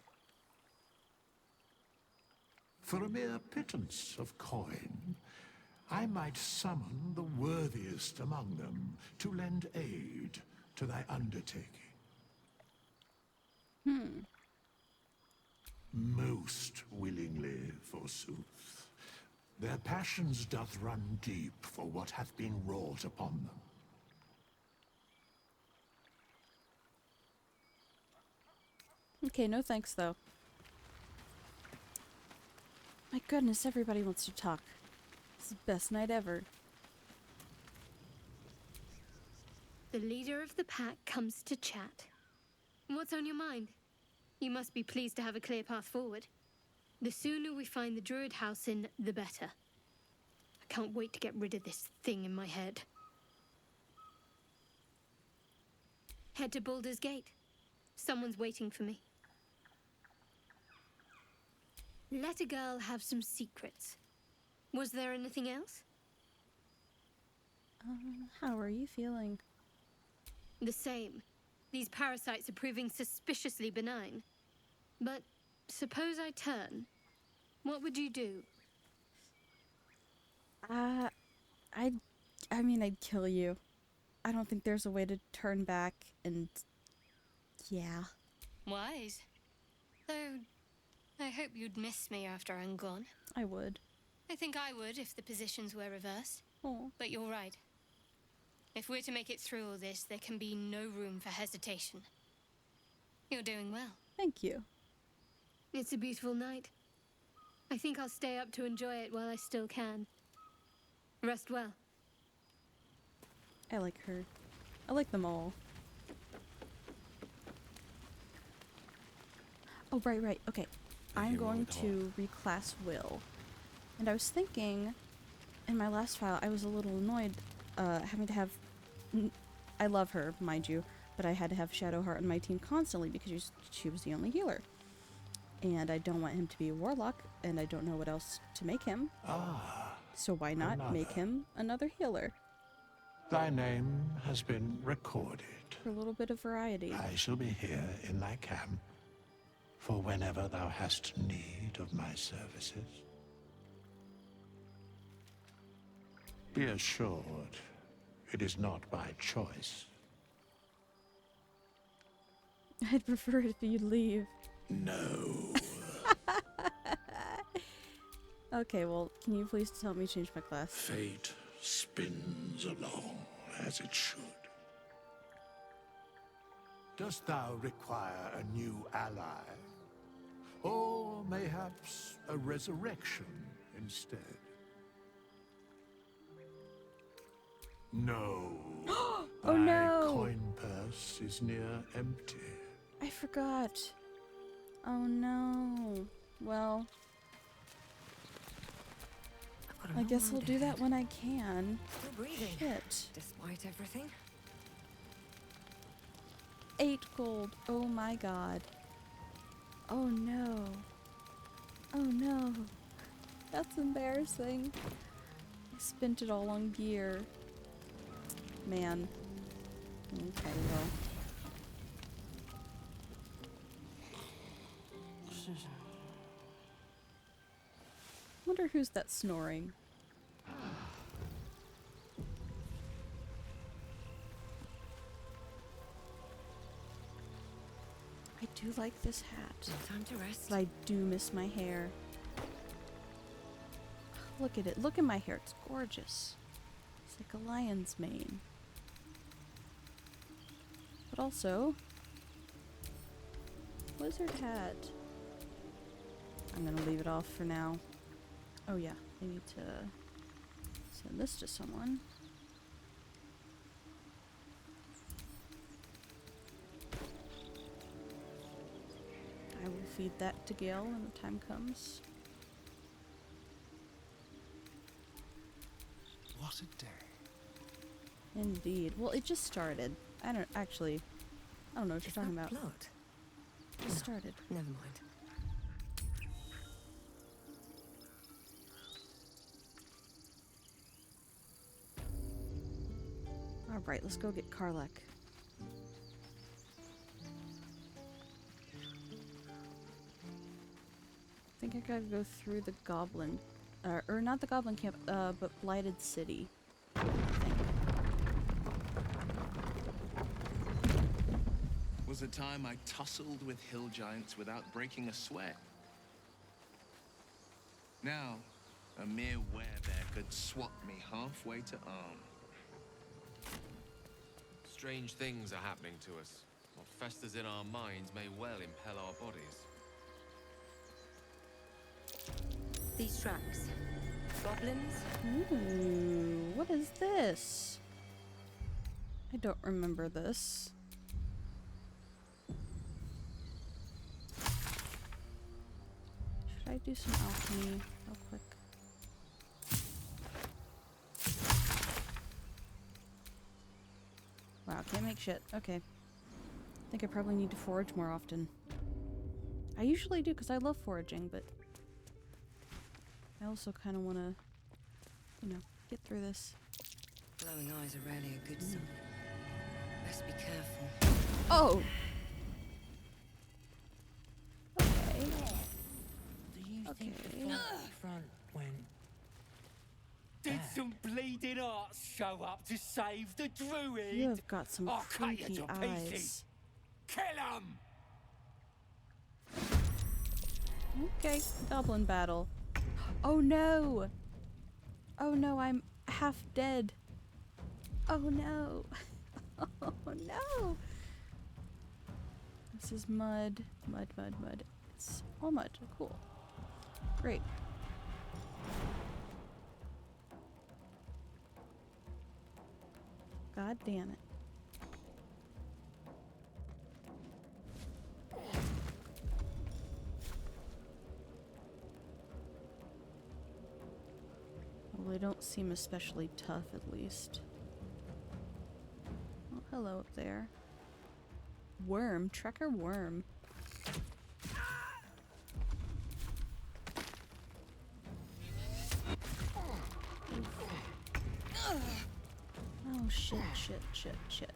For a mere pittance of coin, I might summon the worthiest among them to lend aid to thy undertaking. Most willingly, forsooth. Their passions doth run deep for what hath been wrought upon them. Okay, no thanks though. My goodness, everybody wants to talk. It's the best night ever. The leader of the pack comes to chat. What's on your mind? You must be pleased to have a clear path forward. The sooner we find the druid house in, the better. I can't wait to get rid of this thing in my head. Head to Baldur's Gate. Someone's waiting for me. Let a girl have some secrets. Was there anything else? How are you feeling? The same. These parasites are proving suspiciously benign. But suppose I turn. What would you do? I mean, I'd kill you. I don't think there's a way to turn back and... yeah. Wise. Though, I hope you'd miss me after I'm gone. I would. I think I would if the positions were reversed. Oh. But you're right. If we're to make it through all this, there can be no room for hesitation. You're doing well. Thank you. It's a beautiful night. I think I'll stay up to enjoy it while I still can. Rest well. I like her. I like them all. Oh, right. Okay. I'm going to reclass Will. And I was thinking, in my last file, I was a little annoyed having to have... I love her, mind you, but I had to have Shadowheart on my team constantly because she was the only healer. And I don't want him to be a warlock, and I don't know what else to make him. So why not make him another healer? Thy name has been recorded. For a little bit of variety. I shall be here in thy camp, for whenever thou hast need of my services. Be assured, it is not by choice. I'd prefer it if you'd leave. No. Okay, well, can you please help me change my class? Fate spins along as it should. Dost thou require a new ally? Or mayhaps a resurrection instead? No. Oh Thy no! coin purse is near empty. I forgot. Oh no. Well, I guess I'll do that when I can. Still breathing. Shit. Despite everything. 8 gold. Oh my god. Oh no. Oh no. That's embarrassing. I spent it all on gear. Man. Okay, well. Wonder who's that snoring. I do like this hat. Time to rest. But I do miss my hair. Look at it. Look at my hair. It's gorgeous. It's like a lion's mane. But also, wizard hat. I'm gonna leave it off for now. Oh yeah, I need to send this to someone. I will feed that to Gale when the time comes. What a day. Indeed. Well, it just started. I don't know what you're talking about. Blood? It started. Never mind. Alright, let's go get Karlak. I think I gotta go through the goblin, or not the goblin camp, but Blighted City. I think. Was a time I tussled with hill giants without breaking a sweat. Now, a mere werebear could swat me halfway to arm. Strange things are happening to us. What festers in our minds may well impel our bodies. These tracks. Goblins? Ooh, what is this? I don't remember this. Should I do some alchemy real quick? Wow, can't make shit. Okay. I think I probably need to forage more often. I usually do because I love foraging, but I also kind of want to, you know, get through this. Glowing eyes are rarely a good sign. Best be careful. Oh! Okay. Do you think the Okay. front went Did some bleeding arts show up to save the druid? You have got some I'll cut you creepy to eyes. pieces. Kill 'em! Okay, goblin battle. Oh no! Oh no, I'm half dead. Oh no! Oh no! This is mud. Mud, mud, mud. It's all mud. Oh, cool. Great. God damn it. Well, they don't seem especially tough, at least. Oh, hello up there. Worm. Trekker worm. Oh, shit, shit, shit, shit.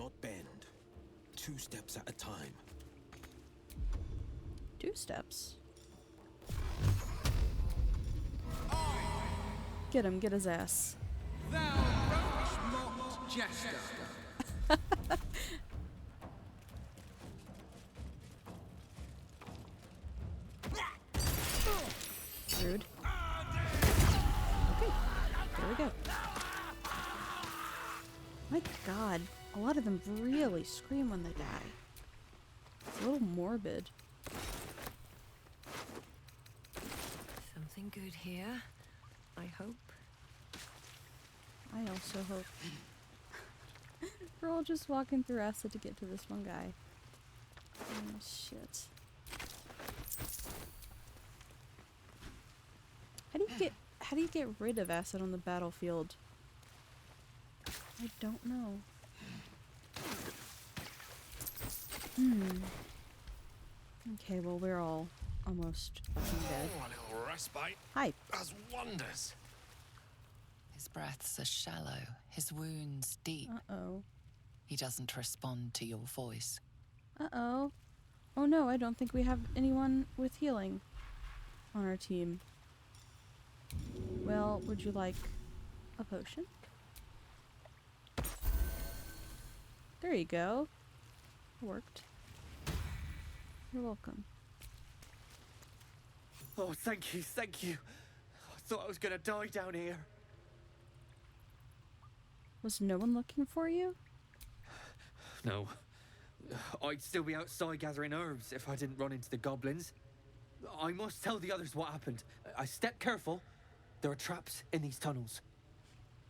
not bend. 2 steps at a time. 2 steps. Get him, get his ass. Thou roach-mocked jester. Rude. Okay, there we go. My god, a lot of them really scream when they die. It's a little morbid. Something good here, I hope. I also hope. We're all just walking through acid to get to this one guy. Oh shit. How do you get rid of acid on the battlefield? I don't know. Okay, well we're all almost fucking dead. Oh, a little respite. Hi. Does wonders. His breaths are shallow, his wounds deep. Uh-oh. He doesn't respond to your voice. Uh-oh. Oh no, I don't think we have anyone with healing on our team. Well, would you like a potion? There you go. It worked. You're welcome. Oh, thank you, thank you. I thought I was gonna die down here. Was no one looking for you? No. I'd still be outside gathering herbs if I didn't run into the goblins. I must tell the others what happened. I stepped careful. There are traps in these tunnels.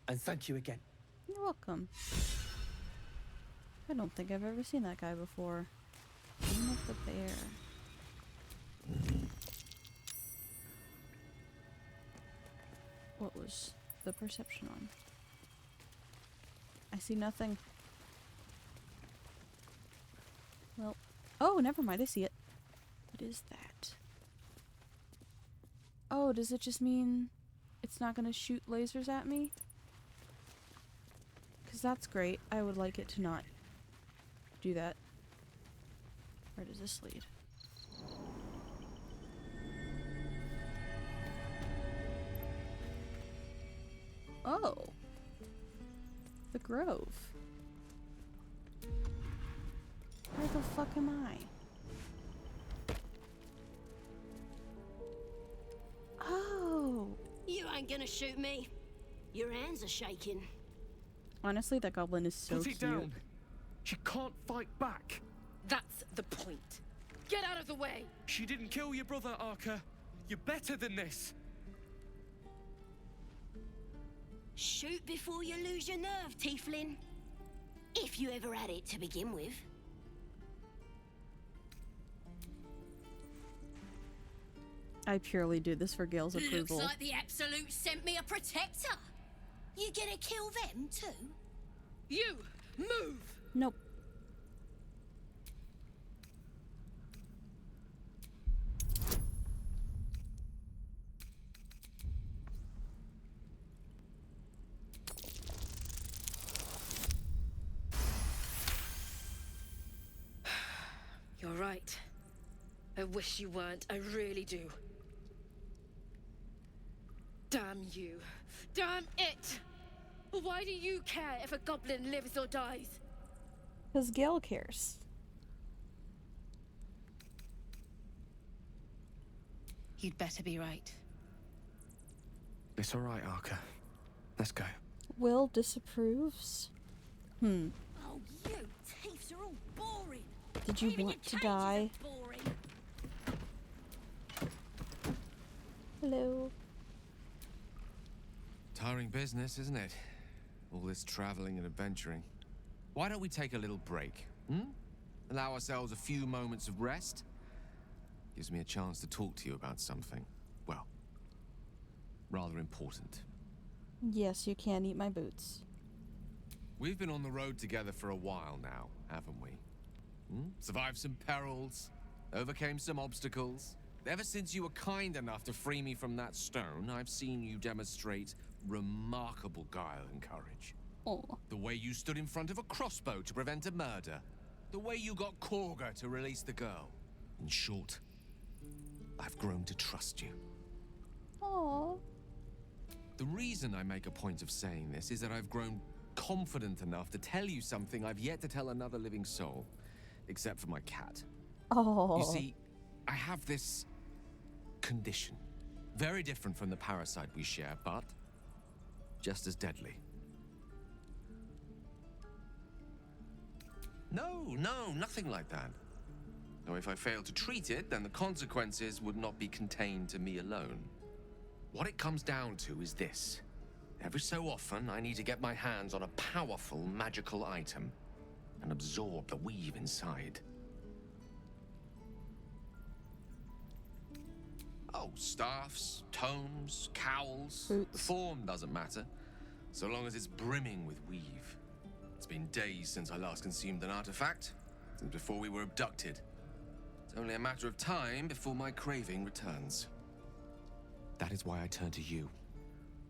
And thank you again. You're welcome. I don't think I've ever seen that guy before. Name of the bear. What was the perception on? I see nothing. Well, oh, never mind, I see it. What is that? Oh, does it just mean it's not gonna shoot lasers at me? Because that's great. I would like it to not do that. Where does this lead? Oh. The Grove. Where the fuck am I? Oh. You ain't gonna shoot me. Your hands are shaking. Honestly, that goblin is so cute. Put it down. She can't fight back. That's the point. Get out of the way! She didn't kill your brother, Arca. You're better than this. Shoot before you lose your nerve, Tiefling. If you ever had it to begin with. I purely do this for Gale's approval. Looks like the Absolute sent me a protector. You gonna kill them too? You! Move! Nope. You're right. I wish you weren't. I really do. Damn you. Damn it! Why do you care if a goblin lives or dies? Because Gale cares. You'd better be right. It's all right, Arca. Let's go. Will disapproves. Oh, you thieves are all boring. Did you want to die? Boring. Hello. Tiring business, isn't it? All this traveling and adventuring. Why don't we take a little break? Allow ourselves a few moments of rest? Gives me a chance to talk to you about something, well, rather important. Yes, you can eat my boots. We've been on the road together for a while now, haven't we? Survived some perils, overcame some obstacles. Ever since you were kind enough to free me from that stone, I've seen you demonstrate remarkable guile and courage. Oh. The way you stood in front of a crossbow to prevent a murder. The way you got Korga to release the girl. In short, I've grown to trust you. Oh. The reason I make a point of saying this is that I've grown confident enough to tell you something I've yet to tell another living soul, except for my cat. Oh. You see, I have this condition. Very different from the parasite we share, but just as deadly. No, nothing like that. Now, if I fail to treat it, then the consequences would not be contained to me alone. What it comes down to is this. Every so often, I need to get my hands on a powerful magical item and absorb the weave inside. Oh, staffs, tomes, cowls. The form doesn't matter, so long as it's brimming with weave. It's been days since I last consumed an artifact, since before we were abducted. It's only a matter of time before my craving returns. That is why I turn to you.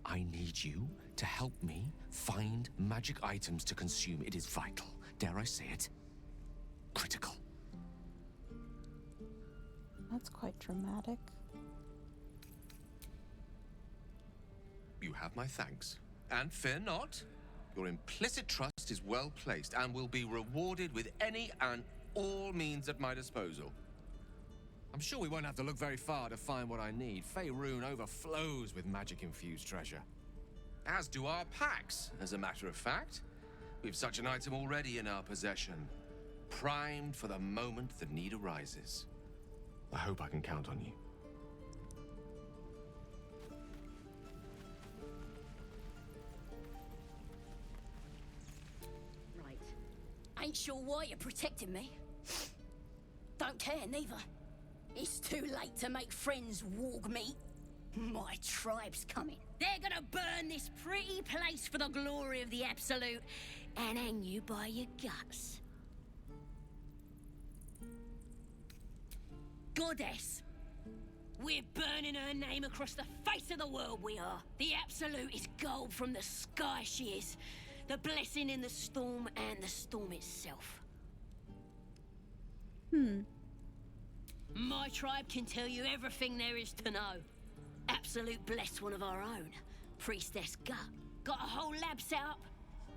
I need you to help me find magic items to consume. It is vital. Dare I say it? Critical. That's quite dramatic. You have my thanks. And fear not, your implicit trust is well placed and will be rewarded with any and all means at my disposal. I'm sure we won't have to look very far to find what I need. Faerun overflows with magic-infused treasure. As do our packs, as a matter of fact. We've such an item already in our possession, primed for the moment the need arises. I hope I can count on you. Right. Ain't sure why you're protecting me. Don't care, neither. It's too late to make friends, warg meat. My tribe's coming. They're gonna burn this pretty place for the glory of the Absolute and hang you by your guts. Goddess. We're burning her name across the face of the world, we are. The Absolute is gold from the sky, she is. The blessing in the storm and the storm itself. My tribe can tell you everything there is to know. Absolute bless one of our own. Priestess Gut. Got a whole lab set up.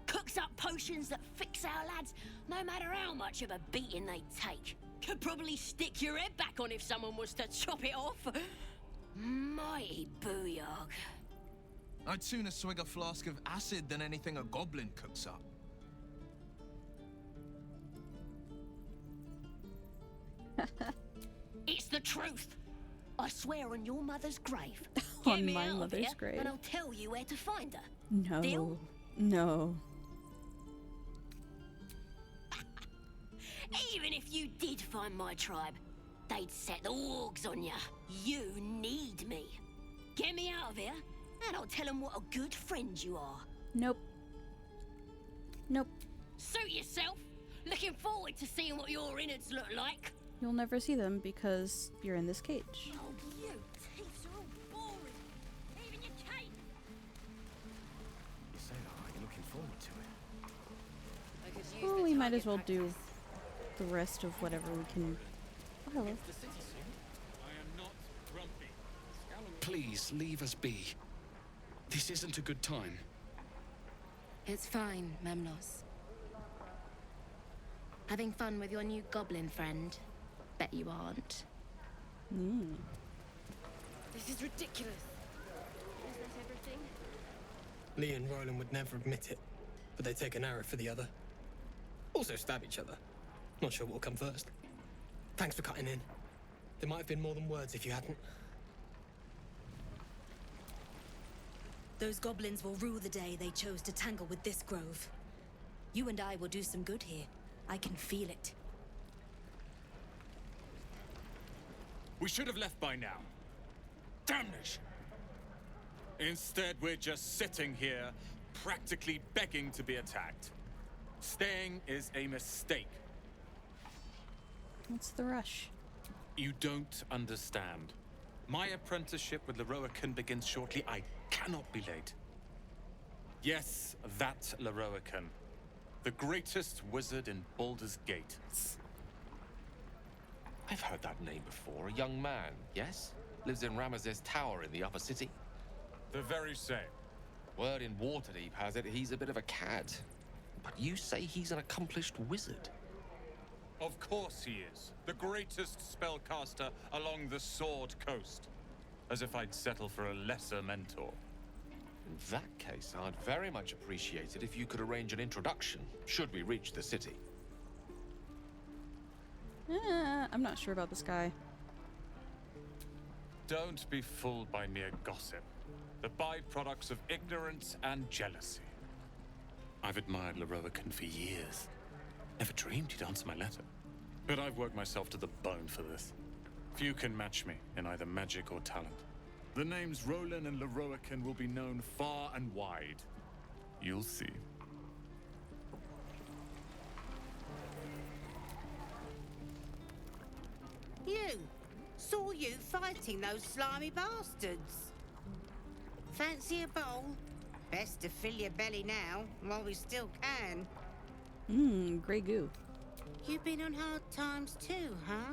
Cooks up potions that fix our lads, no matter how much of a beating they take. Could probably stick your head back on if someone was to chop it off. Mighty booyog. I'd sooner swig a flask of acid than anything a goblin cooks up. It's the truth. I swear on your mother's grave. On Get me my out of mother's here, grave. and I'll tell you where to find her. No. Deal? No. Even if you did find my tribe, they'd set the wargs on you. You need me. Get me out of here, and I'll tell them what a good friend you are. Nope. Nope. Suit yourself. Looking forward to seeing what your innards look like. You'll never see them because you're in this cage. Oh, you teeth are all boring. Even your cape. You say that like you're looking forward to it. Well, we might as well do the rest of whatever we can. Oh, hello. I am not grumpy. Please leave us be. This isn't a good time. It's fine, Memnos. Having fun with your new goblin friend? Bet you aren't. This is ridiculous. Is that everything? Lee and Roland would never admit it, but they take an arrow for the other. Also stab each other. Not sure what'll come first. Thanks for cutting in. There might have been more than words if you hadn't. Those goblins will rue the day they chose to tangle with this grove. You and I will do some good here. I can feel it. We should have left by now. Damnation! Instead, we're just sitting here, practically begging to be attacked. Staying is a mistake. What's the rush? You don't understand. My apprenticeship with Leroican begins shortly. I cannot be late. Yes, that Leroican. The greatest wizard in Baldur's Gate. I've heard that name before. A young man, yes? Lives in Ramaz's tower in the upper city. The very same. Word in Waterdeep has it he's a bit of a cad. But you say he's an accomplished wizard. Of course he is. The greatest spellcaster along the Sword Coast. As if I'd settle for a lesser mentor. In that case, I'd very much appreciate it if you could arrange an introduction, should we reach the city. I'm not sure about this guy. Don't be fooled by mere gossip. The byproducts of ignorance and jealousy. I've admired Leroican for years. Never dreamed he'd answer my letter. But I've worked myself to the bone for this. Few can match me in either magic or talent. The names Roland and Leroican will be known far and wide. You'll see. You! Saw you fighting those slimy bastards. Fancy a bowl? Best to fill your belly now, while we still can. Grey goo. You've been on hard times too, huh?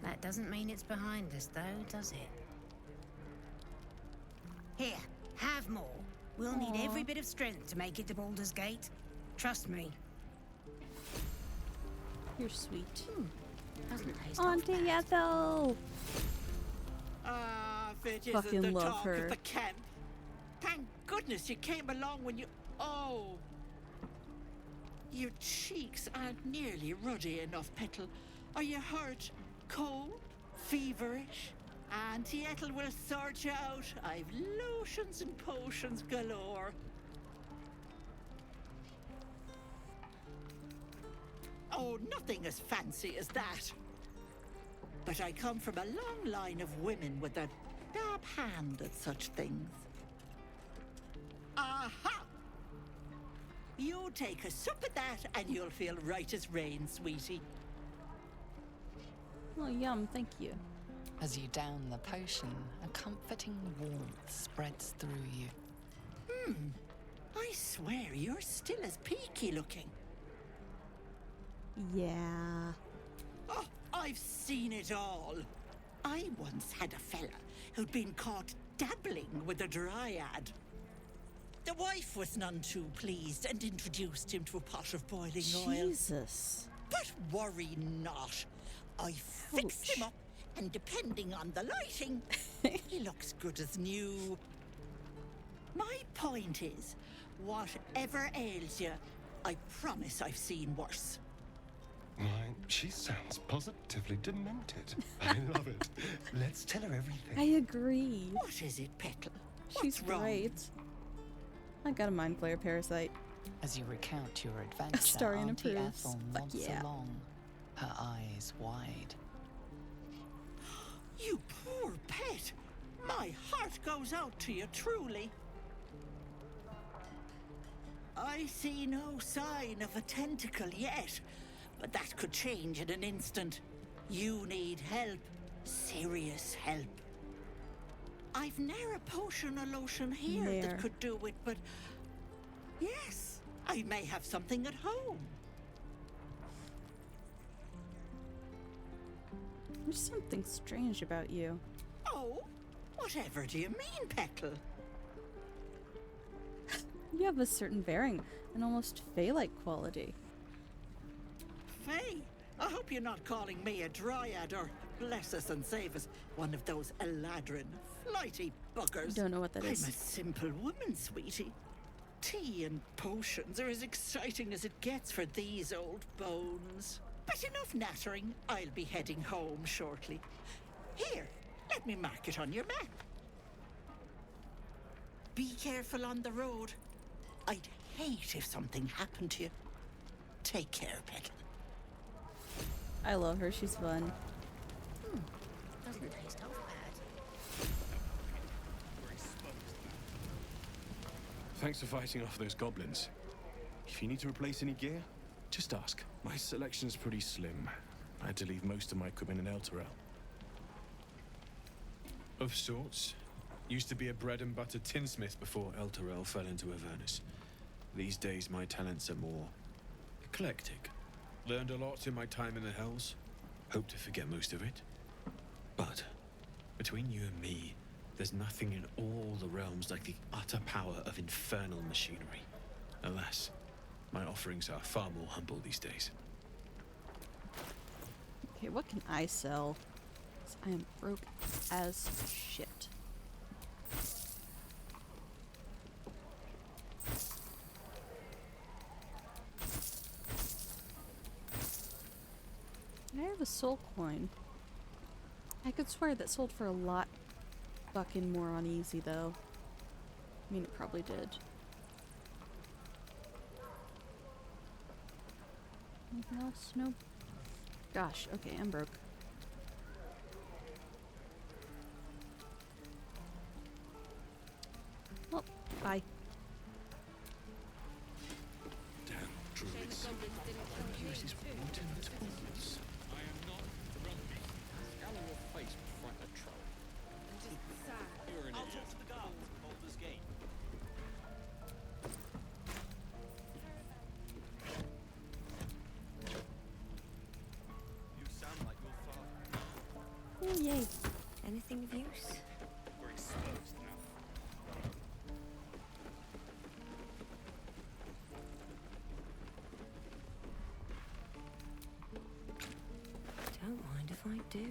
That doesn't mean it's behind us, though, does it? Here, have more. We'll need every bit of strength to make it to Baldur's Gate. Trust me. You're sweet. Doesn't taste Auntie Ethel! Ah, if it Fucking isn't the love talk her. of the camp. Thank goodness you came along when you... Oh! Your cheeks aren't nearly ruddy enough, Petal. Are you hurt? Cold? Feverish? Auntie Ethel will sort you out. I've lotions and potions galore. Oh, nothing as fancy as that. But I come from a long line of women with a dab hand at such things. Aha! You take a sup at that and you'll feel right as rain, sweetie. Oh, yum, thank you. As you down the potion, a comforting warmth spreads through you. I swear you're still as peaky looking. Yeah. Oh, I've seen it all. I once had a fella who'd been caught dabbling with a dryad. The wife was none too pleased and introduced him to a pot of boiling oil. Jesus. But worry not. I fixed him up, and depending on the lighting, he looks good as new. My point is, whatever ails you, I promise I've seen worse. Why, she sounds positively demented. I love it. Let's tell her everything. I agree. What is it, Petal? She's What's wrong? great. I got a mind flayer parasite. As you recount your adventure, Astarion Auntie approves. Ethel Fuck nods yeah. along, her eyes wide. You poor pet! My heart goes out to you, truly. I see no sign of a tentacle yet, but that could change in an instant. You need help. Serious help. I've ne'er a potion or lotion here Ne'er. that could do it, but... Yes, I may have something at home. There's something strange about you. Oh? Whatever do you mean, Petal? You have a certain bearing, an almost Fey-like quality. Faye, I hope you're not calling me a dryad or, bless us and save us, one of those Eladrin, flighty buggers. Don't know what that is. I'm a simple woman, sweetie. Tea and potions are as exciting as it gets for these old bones. But enough nattering. I'll be heading home shortly. Here, let me mark it on your map. Be careful on the road. I'd hate if something happened to you. Take care, Petal. I love her, she's fun. Doesn't taste half bad. Thanks for fighting off those goblins. If you need to replace any gear, just ask. My selection's pretty slim. I had to leave most of my equipment in Elturel. Of sorts. Used to be a bread and butter tinsmith before Elturel fell into Avernus. These days, my talents are more eclectic. Learned a lot in my time in the Hells. Hope to forget most of it. But between you and me, there's nothing in all the realms like the utter power of infernal machinery. Alas, my offerings are far more humble these days. Okay, what can I sell? 'Cause I am broke as shit. I have a soul coin. I could swear that sold for a lot fucking more on easy though. I mean, it probably did. Anything else? Nope. Gosh, okay, I'm broke. Well, bye. Damn druids. Uses rotten tools. I am not grumpy. Scowl your face before I troll. You're an idiot. Talk to the guards at Baldur's Gate. You sound like your father. Oh, yay. Anything of use? We're exposed now. Don't mind if I do.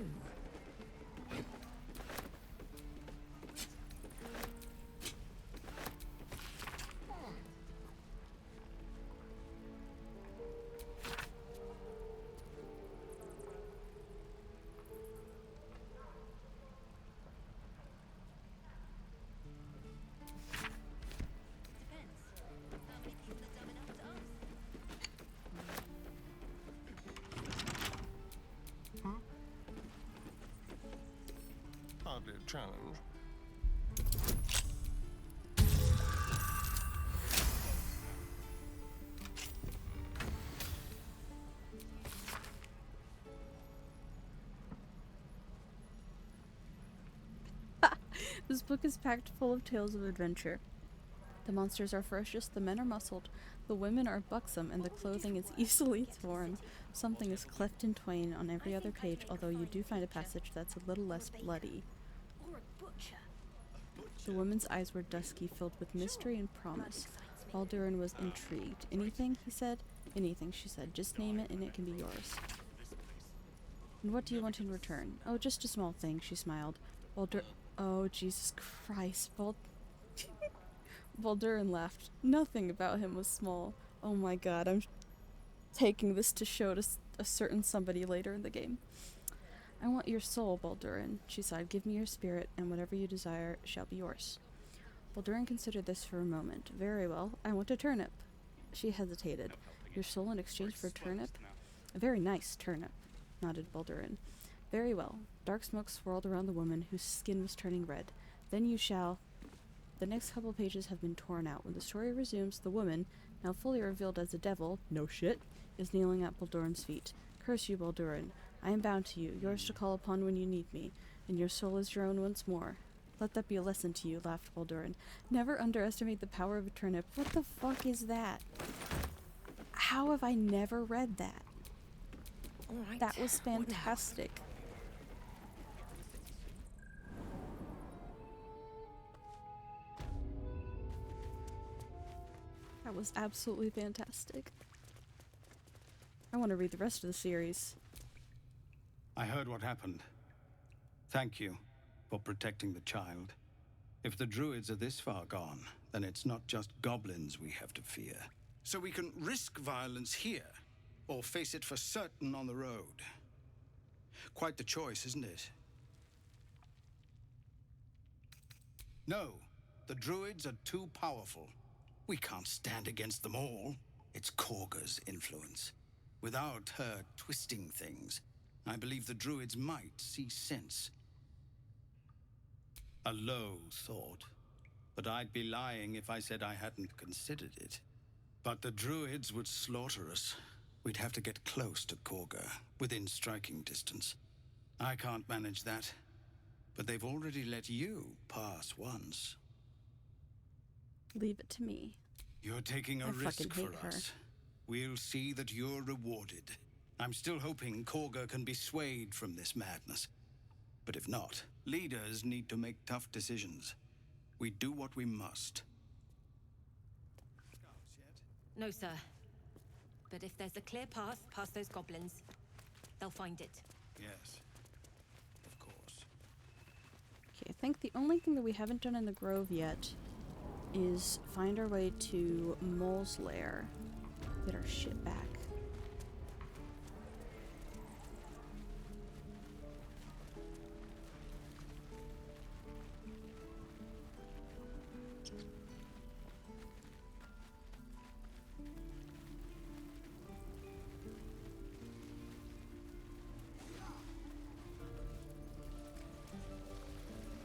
Hardly a challenge. This book is packed full of tales of adventure. The monsters are ferocious, the men are muscled, the women are buxom, and the clothing is easily torn. Something is cleft in twain on every other page, although you do find a passage that's a little less bloody. Or a butcher. The woman's eyes were dusky, filled with mystery and promise. Baldurin was intrigued. Anything, he said? Anything, she said. Just name it and it can be yours. And what do you want in return? Oh, just a small thing, she smiled. Oh, Jesus Christ. Baldurin laughed. Nothing about him was small. Oh my god, I'm taking this to show to a certain somebody later in the game. I want your soul, Baldurin, she sighed. Give me your spirit, and whatever you desire shall be yours. Baldurin considered this for a moment. Very well, I want a turnip. She hesitated. Your soul in exchange for a turnip? A very nice turnip, nodded Baldurin. Very well. Dark smoke swirled around the woman, whose skin was turning red. Then you shall... The next couple pages have been torn out. When the story resumes, the woman, now fully revealed as a devil, no shit, is kneeling at Baldurin's feet. Curse you, Baldurin. I am bound to you, yours to call upon when you need me, and your soul is your own once more. Let that be a lesson to you, laughed Baldurin. Never underestimate the power of a turnip. What the fuck is that? How have I never read that? All right. That was fantastic. That was absolutely fantastic. I want to read the rest of the series. I heard what happened. Thank you for protecting the child. If the druids are this far gone, then it's not just goblins we have to fear. So we can risk violence here, or face it for certain on the road. Quite the choice, isn't it? No, the druids are too powerful. We can't stand against them all. It's Korga's influence. Without her twisting things, I believe the druids might see sense. A low thought, but I'd be lying if I said I hadn't considered it. But the druids would slaughter us. We'd have to get close to Korga, within striking distance. I can't manage that. But they've already let you pass once. Leave it to me. You're taking a I risk fucking for hate her. us. We'll see that you're rewarded. I'm still hoping Korga can be swayed from this madness. But if not, leaders need to make tough decisions. We do what we must. No, sir. But if there's a clear path past those goblins, they'll find it. Yes. Of course. Okay, I think the only thing that we haven't done in the Grove yet is find our way to Mole's lair. Get our shit back.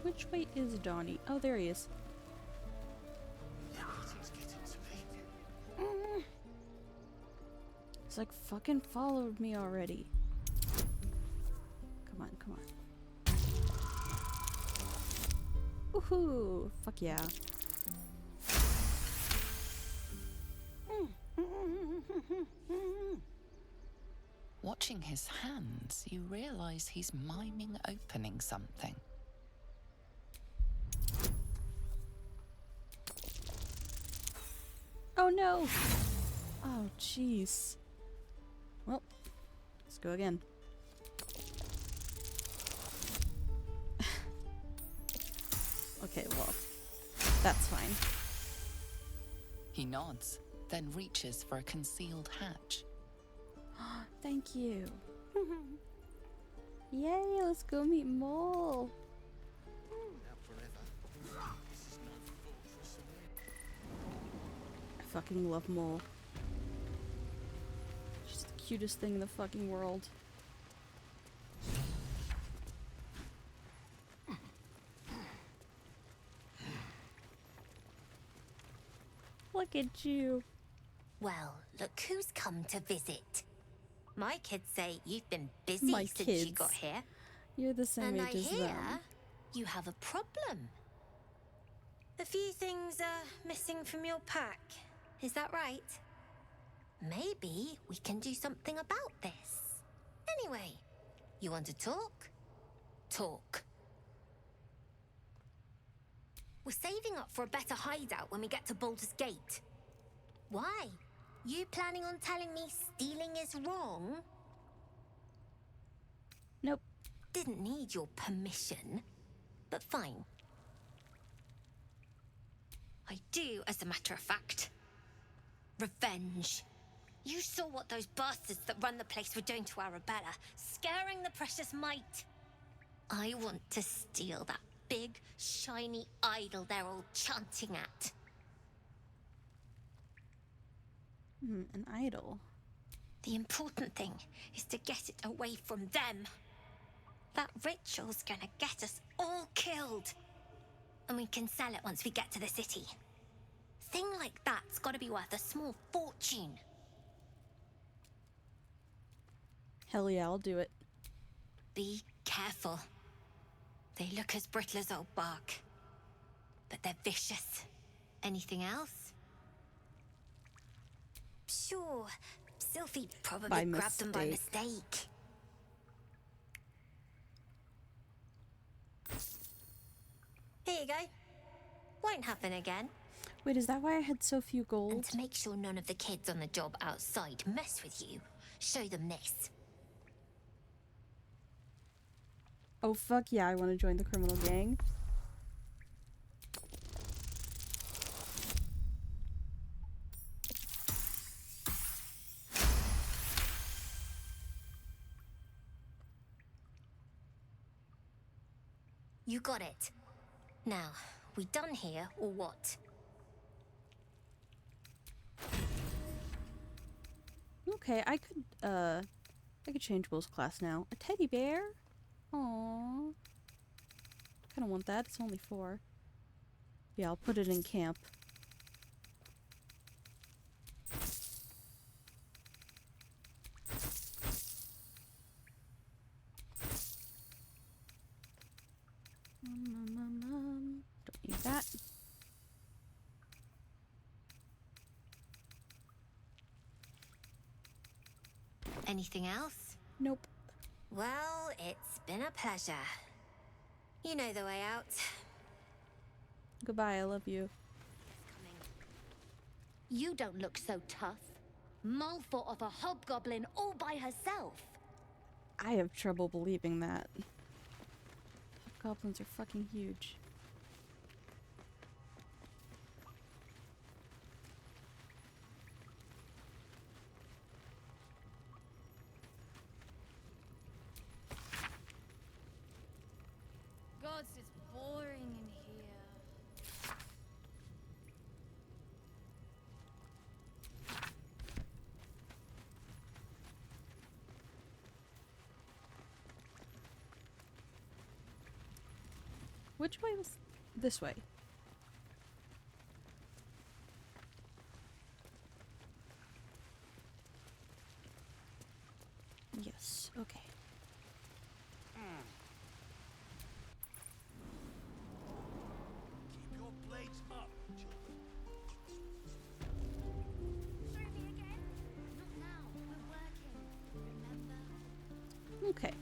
Which way is Donnie? Oh, there he is. It's like fucking followed me already. Come on, come on. Woohoo! Fuck yeah. Watching his hands, you realize he's miming opening something. Oh no! Oh jeez. Well, let's go again. Okay, well, that's fine. He nods, then reaches for a concealed hatch. Thank you. Yay, let's go meet Mole. I fucking love Mole. She's the cutest thing in the fucking world. Look at you. Well, look who's come to visit. My kids say you've been busy My since kids. you got here. You're the same And age I as hear them. you have a problem. A few things are missing from your pack. Is that right? Maybe we can do something about this. Anyway, you want to talk? Talk. We're saving up for a better hideout when we get to Baldur's Gate. Why? You planning on telling me stealing is wrong? Nope. Didn't need your permission, but fine. I do, as a matter of fact. Revenge. You saw what those bastards that run the place were doing to Arabella, scaring the precious mite. I want to steal that big, shiny idol they're all chanting at. An idol. The important thing is to get it away from them. That ritual's gonna get us all killed. And we can sell it once we get to the city. Thing like that's gotta be worth a small fortune. Hell yeah, I'll do it. Be careful. They look as brittle as old bark. But they're vicious. Anything else? Sure. Sylphie probably By grabbed them by mistake. mistake. Here you go. Won't happen again. Wait, is that why I had so few gold? And to make sure none of the kids on the job outside mess with you, show them this. Oh fuck yeah, I want to join the criminal gang. You got it. Now, we done here or what? Okay, I could change Will's class now. A teddy bear? Aww. Kinda want that, it's only 4. Yeah, I'll put it in camp. that. Anything else? Nope. Well, it's been a pleasure. You know the way out. Goodbye, I love you. You don't look so tough. Mull fought off a hobgoblin all by herself. I have trouble believing that. Goblins are fucking huge. God, it's boring in here. Which way was this way? Yes, okay. Keep your blades up, children. Show me again? Not now. We're working. Remember? Okay.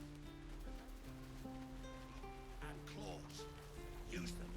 And claws. Use them.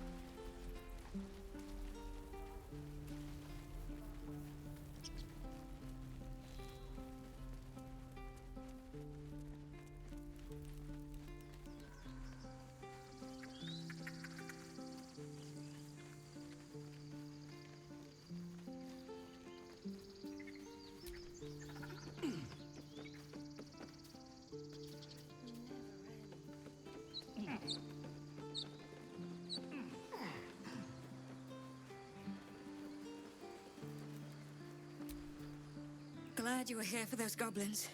Glad you were here for those goblins.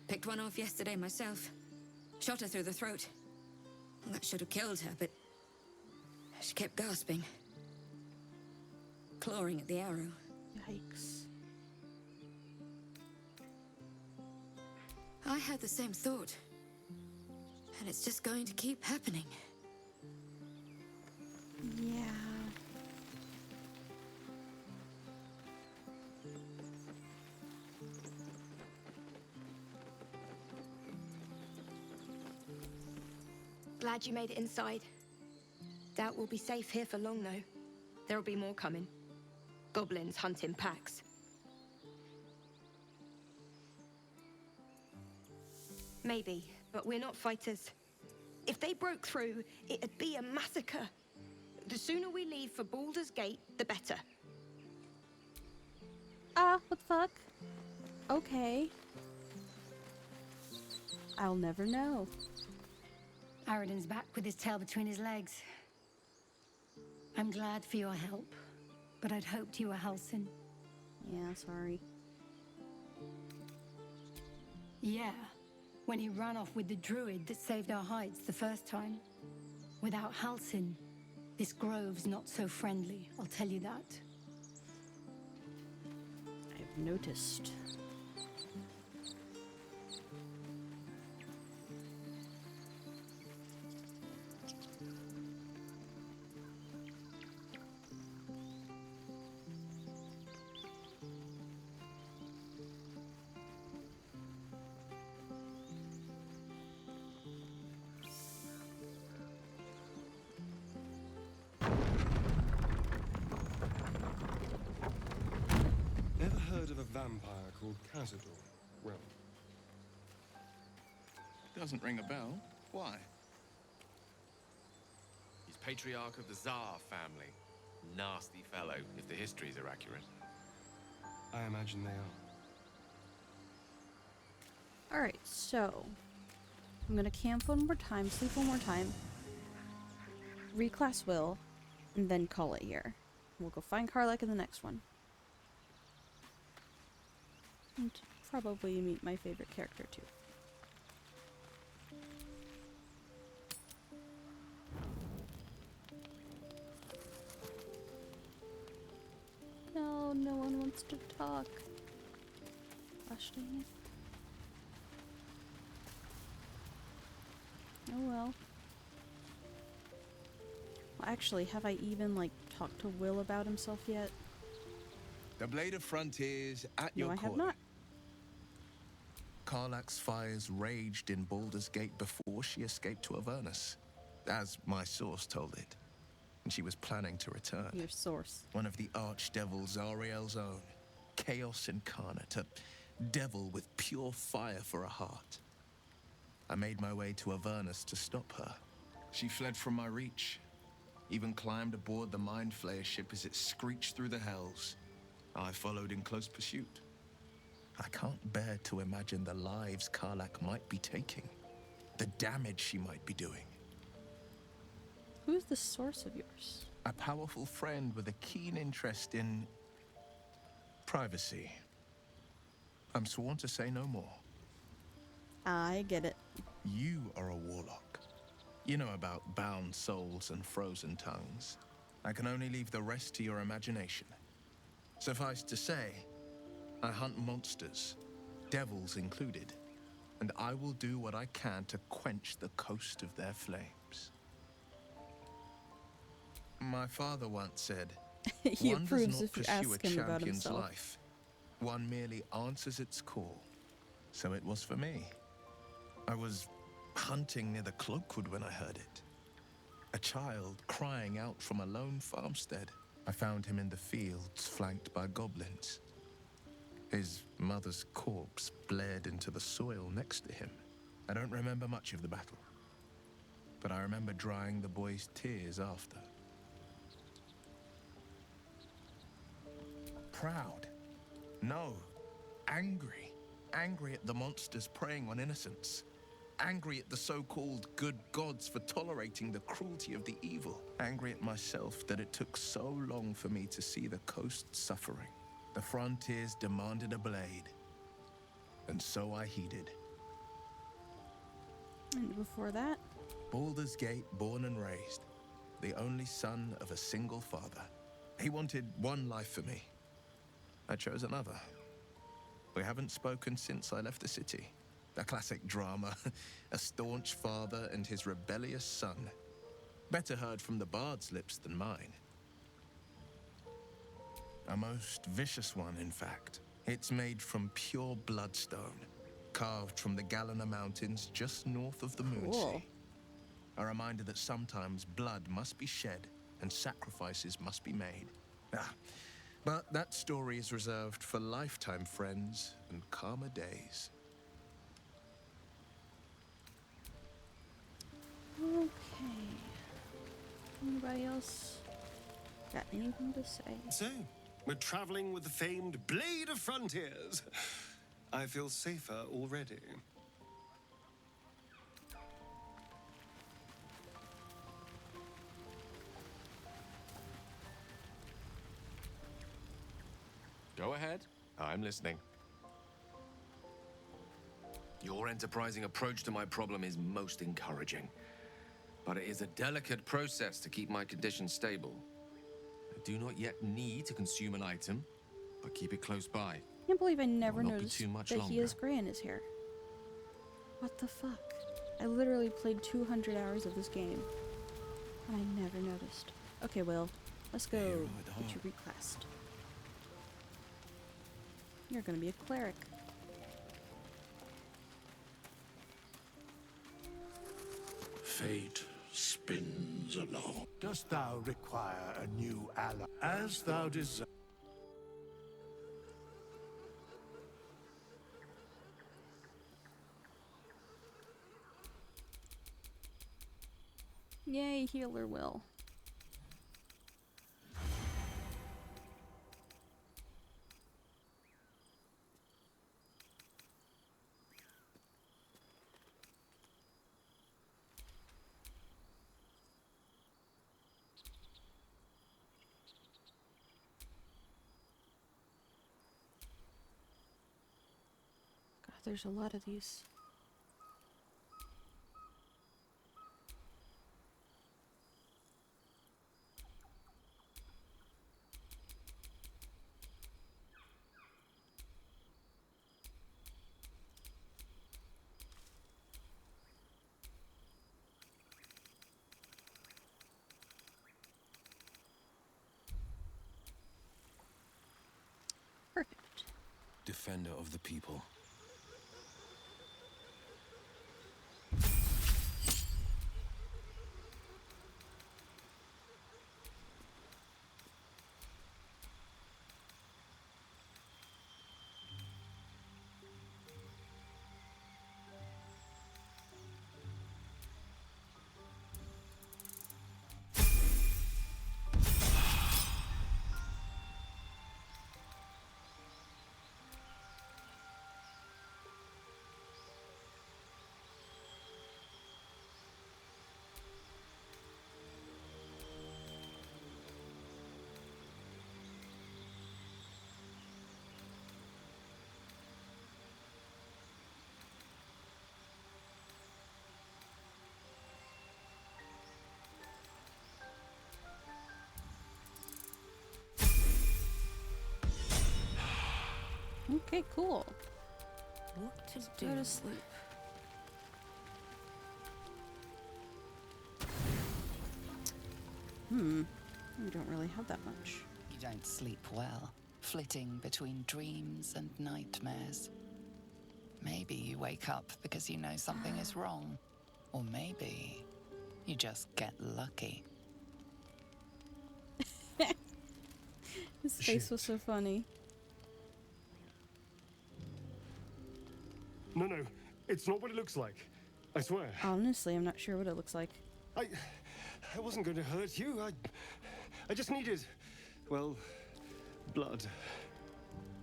Picked one off yesterday myself. Shot her through the throat. Well, that should have killed her, but she kept gasping. Clawing at the arrow. Yikes. I had the same thought. And it's just going to keep happening. Yeah. Glad you made it inside. Doubt we'll be safe here for long, though. There'll be more coming. Goblins hunt in packs. Maybe, but we're not fighters. If they broke through, it'd be a massacre. The sooner we leave for Baldur's Gate, the better. Ah, what the fuck? Okay. I'll never know. Aradin's back with his tail between his legs. I'm glad for your help, but I'd hoped you were Halsin. Yeah, sorry. Yeah, when he ran off with the druid that saved our hides the first time. Without Halsin, this grove's not so friendly, I'll tell you that. I've noticed. Ever heard of a vampire called Cazador? Well, Doesn't ring a bell. Why? He's patriarch of the Tsar family. Nasty fellow, if the histories are accurate. I imagine they are. Alright, so I'm gonna camp one more time, sleep one more time, reclass Will, and then call it here. We'll go find Karlach in the next one. And probably meet my favorite character too. No, no one wants to talk. Gosh dang it. Oh well. actually, have I even, like, talked to Will about himself yet? The Blade of Frontiers at No, your I call. have not. Karlach's fires raged in Baldur's Gate before she escaped to Avernus, as my source told it. And she was planning to return. Your source. One of the archdevils Ariel's own. Chaos incarnate, a devil with pure fire for a heart. I made my way to Avernus to stop her. She fled from my reach, even climbed aboard the Mind Flayer ship as it screeched through the hells. I followed in close pursuit. I can't bear to imagine the lives Karlach might be taking, the damage she might be doing. Who's the source of yours? A powerful friend with a keen interest in privacy. I'm sworn to say no more. I get it. You are a warlock. You know about bound souls and frozen tongues. I can only leave the rest to your imagination. Suffice to say, I hunt monsters, devils included, and I will do what I can to quench the coast of their flames. My father once said, He one does approves not if you pursue a ask him about champion's himself. life. One merely answers its call. So it was for me. I was hunting near the Cloakwood when I heard it. A child crying out from a lone farmstead. I found him in the fields, flanked by goblins. His mother's corpse blared into the soil next to him. I don't remember much of the battle, but I remember drying the boy's tears after. Proud. No. Angry. Angry at the monsters preying on innocents. Angry at the so-called good gods for tolerating the cruelty of the evil. Angry at myself that it took so long for me to see the coast suffering. The frontiers demanded a blade. And so I heeded. And before that? Baldur's Gate, born and raised. The only son of a single father. He wanted one life for me. I chose another. We haven't spoken since I left the city. A classic drama. A staunch father and his rebellious son. Better heard from the bard's lips than mine. A most vicious one, in fact. It's made from pure bloodstone, carved from the Galena Mountains just north of the Moonsea. A reminder that sometimes blood must be shed and sacrifices must be made. But that story is reserved for lifetime friends and calmer days. Okay. Anybody else got anything to say? So, we're traveling with the famed Blade of Frontiers. I feel safer already. Go ahead. I'm listening. Your enterprising approach to my problem is most encouraging. But it is a delicate process to keep my condition stable. I do not yet need to consume an item, but keep it close by. I can't believe I never Will not be noticed too much that he has longer. gray in his hair. What the fuck? I literally played 200 hours of this game, and I never noticed. Okay, Will, let's go get you reclassed. You're gonna be a cleric. Fate spins along. Dost thou require a new ally? As thou desire. Yay, healer Will. God, there's a lot of these. defender of the people. Okay, cool. What to Go to sleep. I don't really have that much. You don't sleep well, flitting between dreams and nightmares. Maybe you wake up because you know something is wrong. Or maybe you just get lucky. His face was so funny. No, it's not what it looks like. I swear. Honestly, I'm not sure what it looks like. I wasn't going to hurt you. I just needed, well, blood.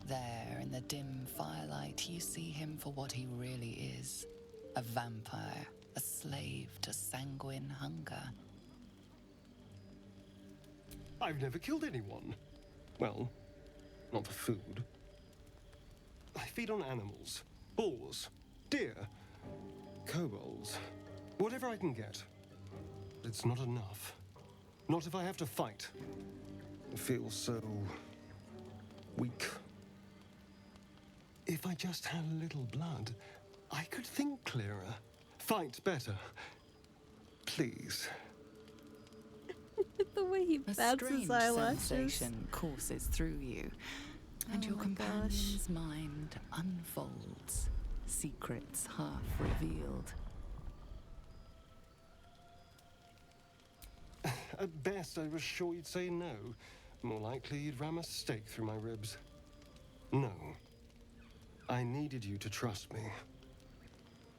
There, in the dim firelight, you see him for what he really is. A vampire, a slave to sanguine hunger. I've never killed anyone. Well, not for food. I feed on animals. Boars, deer, kobolds, whatever I can get. It's not enough. Not if I have to fight. I feel so weak. If I just had a little blood, I could think clearer, fight better. Please. The way he A bats his strange eyelashes. sensation courses through you, and your companion's mind unfolds, secrets half revealed. At best, I was sure you'd say no. More likely, you'd ram a stake through my ribs. No. I needed you to trust me.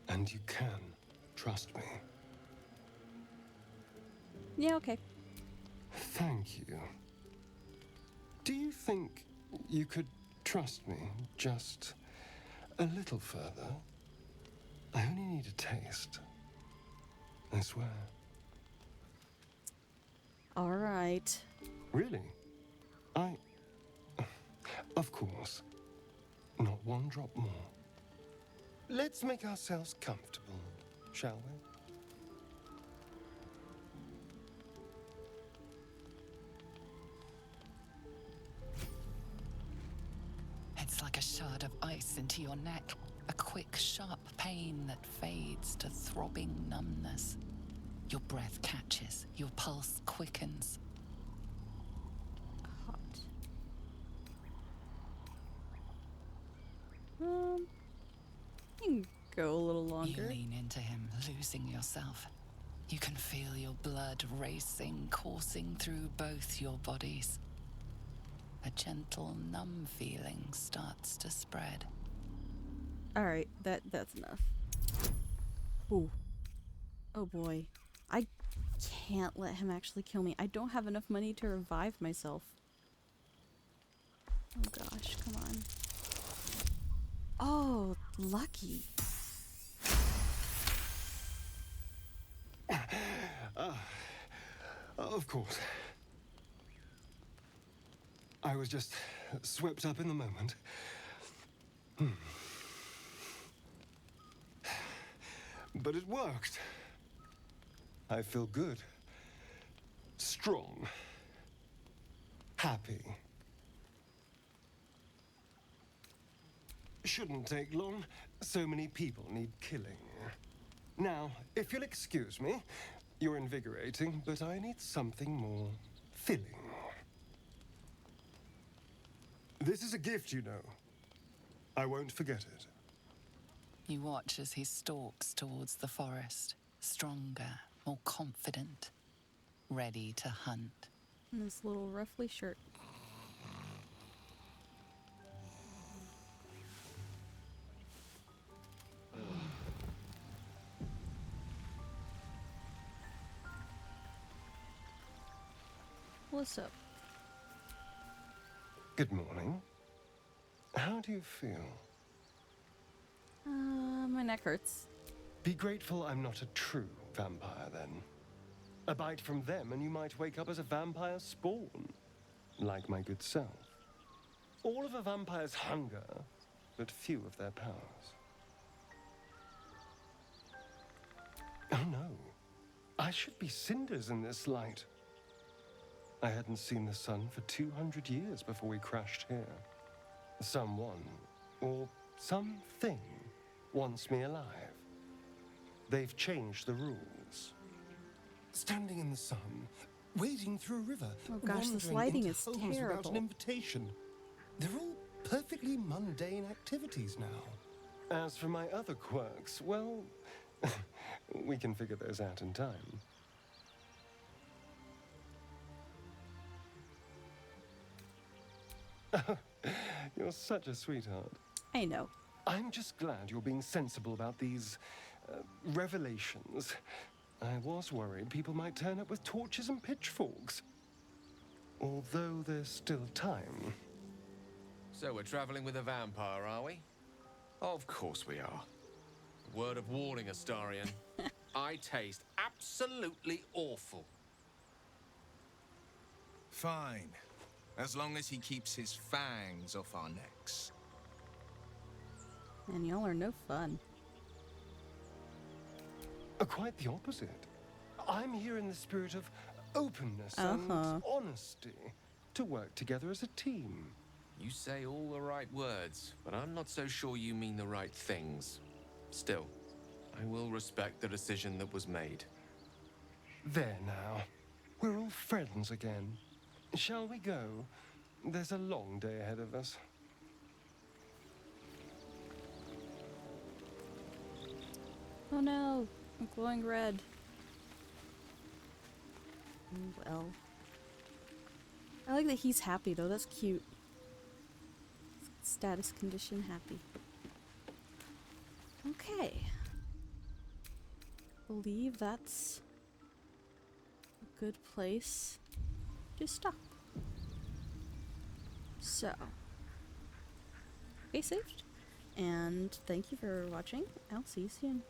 And you can trust me. Yeah, okay. Thank you. Do you think you could trust me just a little further? I only need a taste. I swear. All right. Really? Of course. Not one drop more. Let's make ourselves comfortable, shall we? It's like a shard of ice into your neck, a quick, sharp pain that fades to throbbing numbness. Your breath catches, your pulse quickens. Hot. You can go a little longer. You lean into him, losing yourself. You can feel your blood racing, coursing through both your bodies. A gentle, numb feeling starts to spread. All right, that's enough. Ooh. Oh boy. I can't let him actually kill me. I don't have enough money to revive myself. Oh gosh, come on. Oh, lucky. Of course. I was just swept up in the moment. But it worked. I feel good. Strong. Happy. Shouldn't take long. So many people need killing. Now, if you'll excuse me, you're invigorating, but I need something more filling. This is a gift, you know. I won't forget it. You watch as he stalks towards the forest, stronger, more confident, ready to hunt. In this little ruffly shirt. What's up? Good morning. How do you feel? My neck hurts. Be grateful I'm not a true vampire, then. A bite from them and you might wake up as a vampire spawn, like my good self. All of a vampire's hunger, but few of their powers. Oh no, I should be cinders in this light. I hadn't seen the sun for 200 years before we crashed here. Someone, or something, wants me alive. They've changed the rules. Standing in the sun, wading through a river, oh gosh, this wandering lighting into is homes terrible. without an invitation. They're all perfectly mundane activities now. As for my other quirks, well, we can figure those out in time. You're such a sweetheart. I know. I'm just glad you're being sensible about these revelations. I was worried people might turn up with torches and pitchforks. Although there's still time. So we're traveling with a vampire, are we? Of course we are. Word of warning, Astarion. I taste absolutely awful. Fine. As long as he keeps his fangs off our necks. And y'all are no fun. Quite the opposite. I'm here in the spirit of openness and honesty to work together as a team. You say all the right words, but I'm not so sure you mean the right things. Still, I will respect the decision that was made. There now. We're all friends again. Shall we go? There's a long day ahead of us. Oh no, I'm glowing red. Oh, well. I like that he's happy though, that's cute. Status condition happy. Okay. Believe that's a good place to stop. So, stay safe, and thank you for watching. I'll see you soon.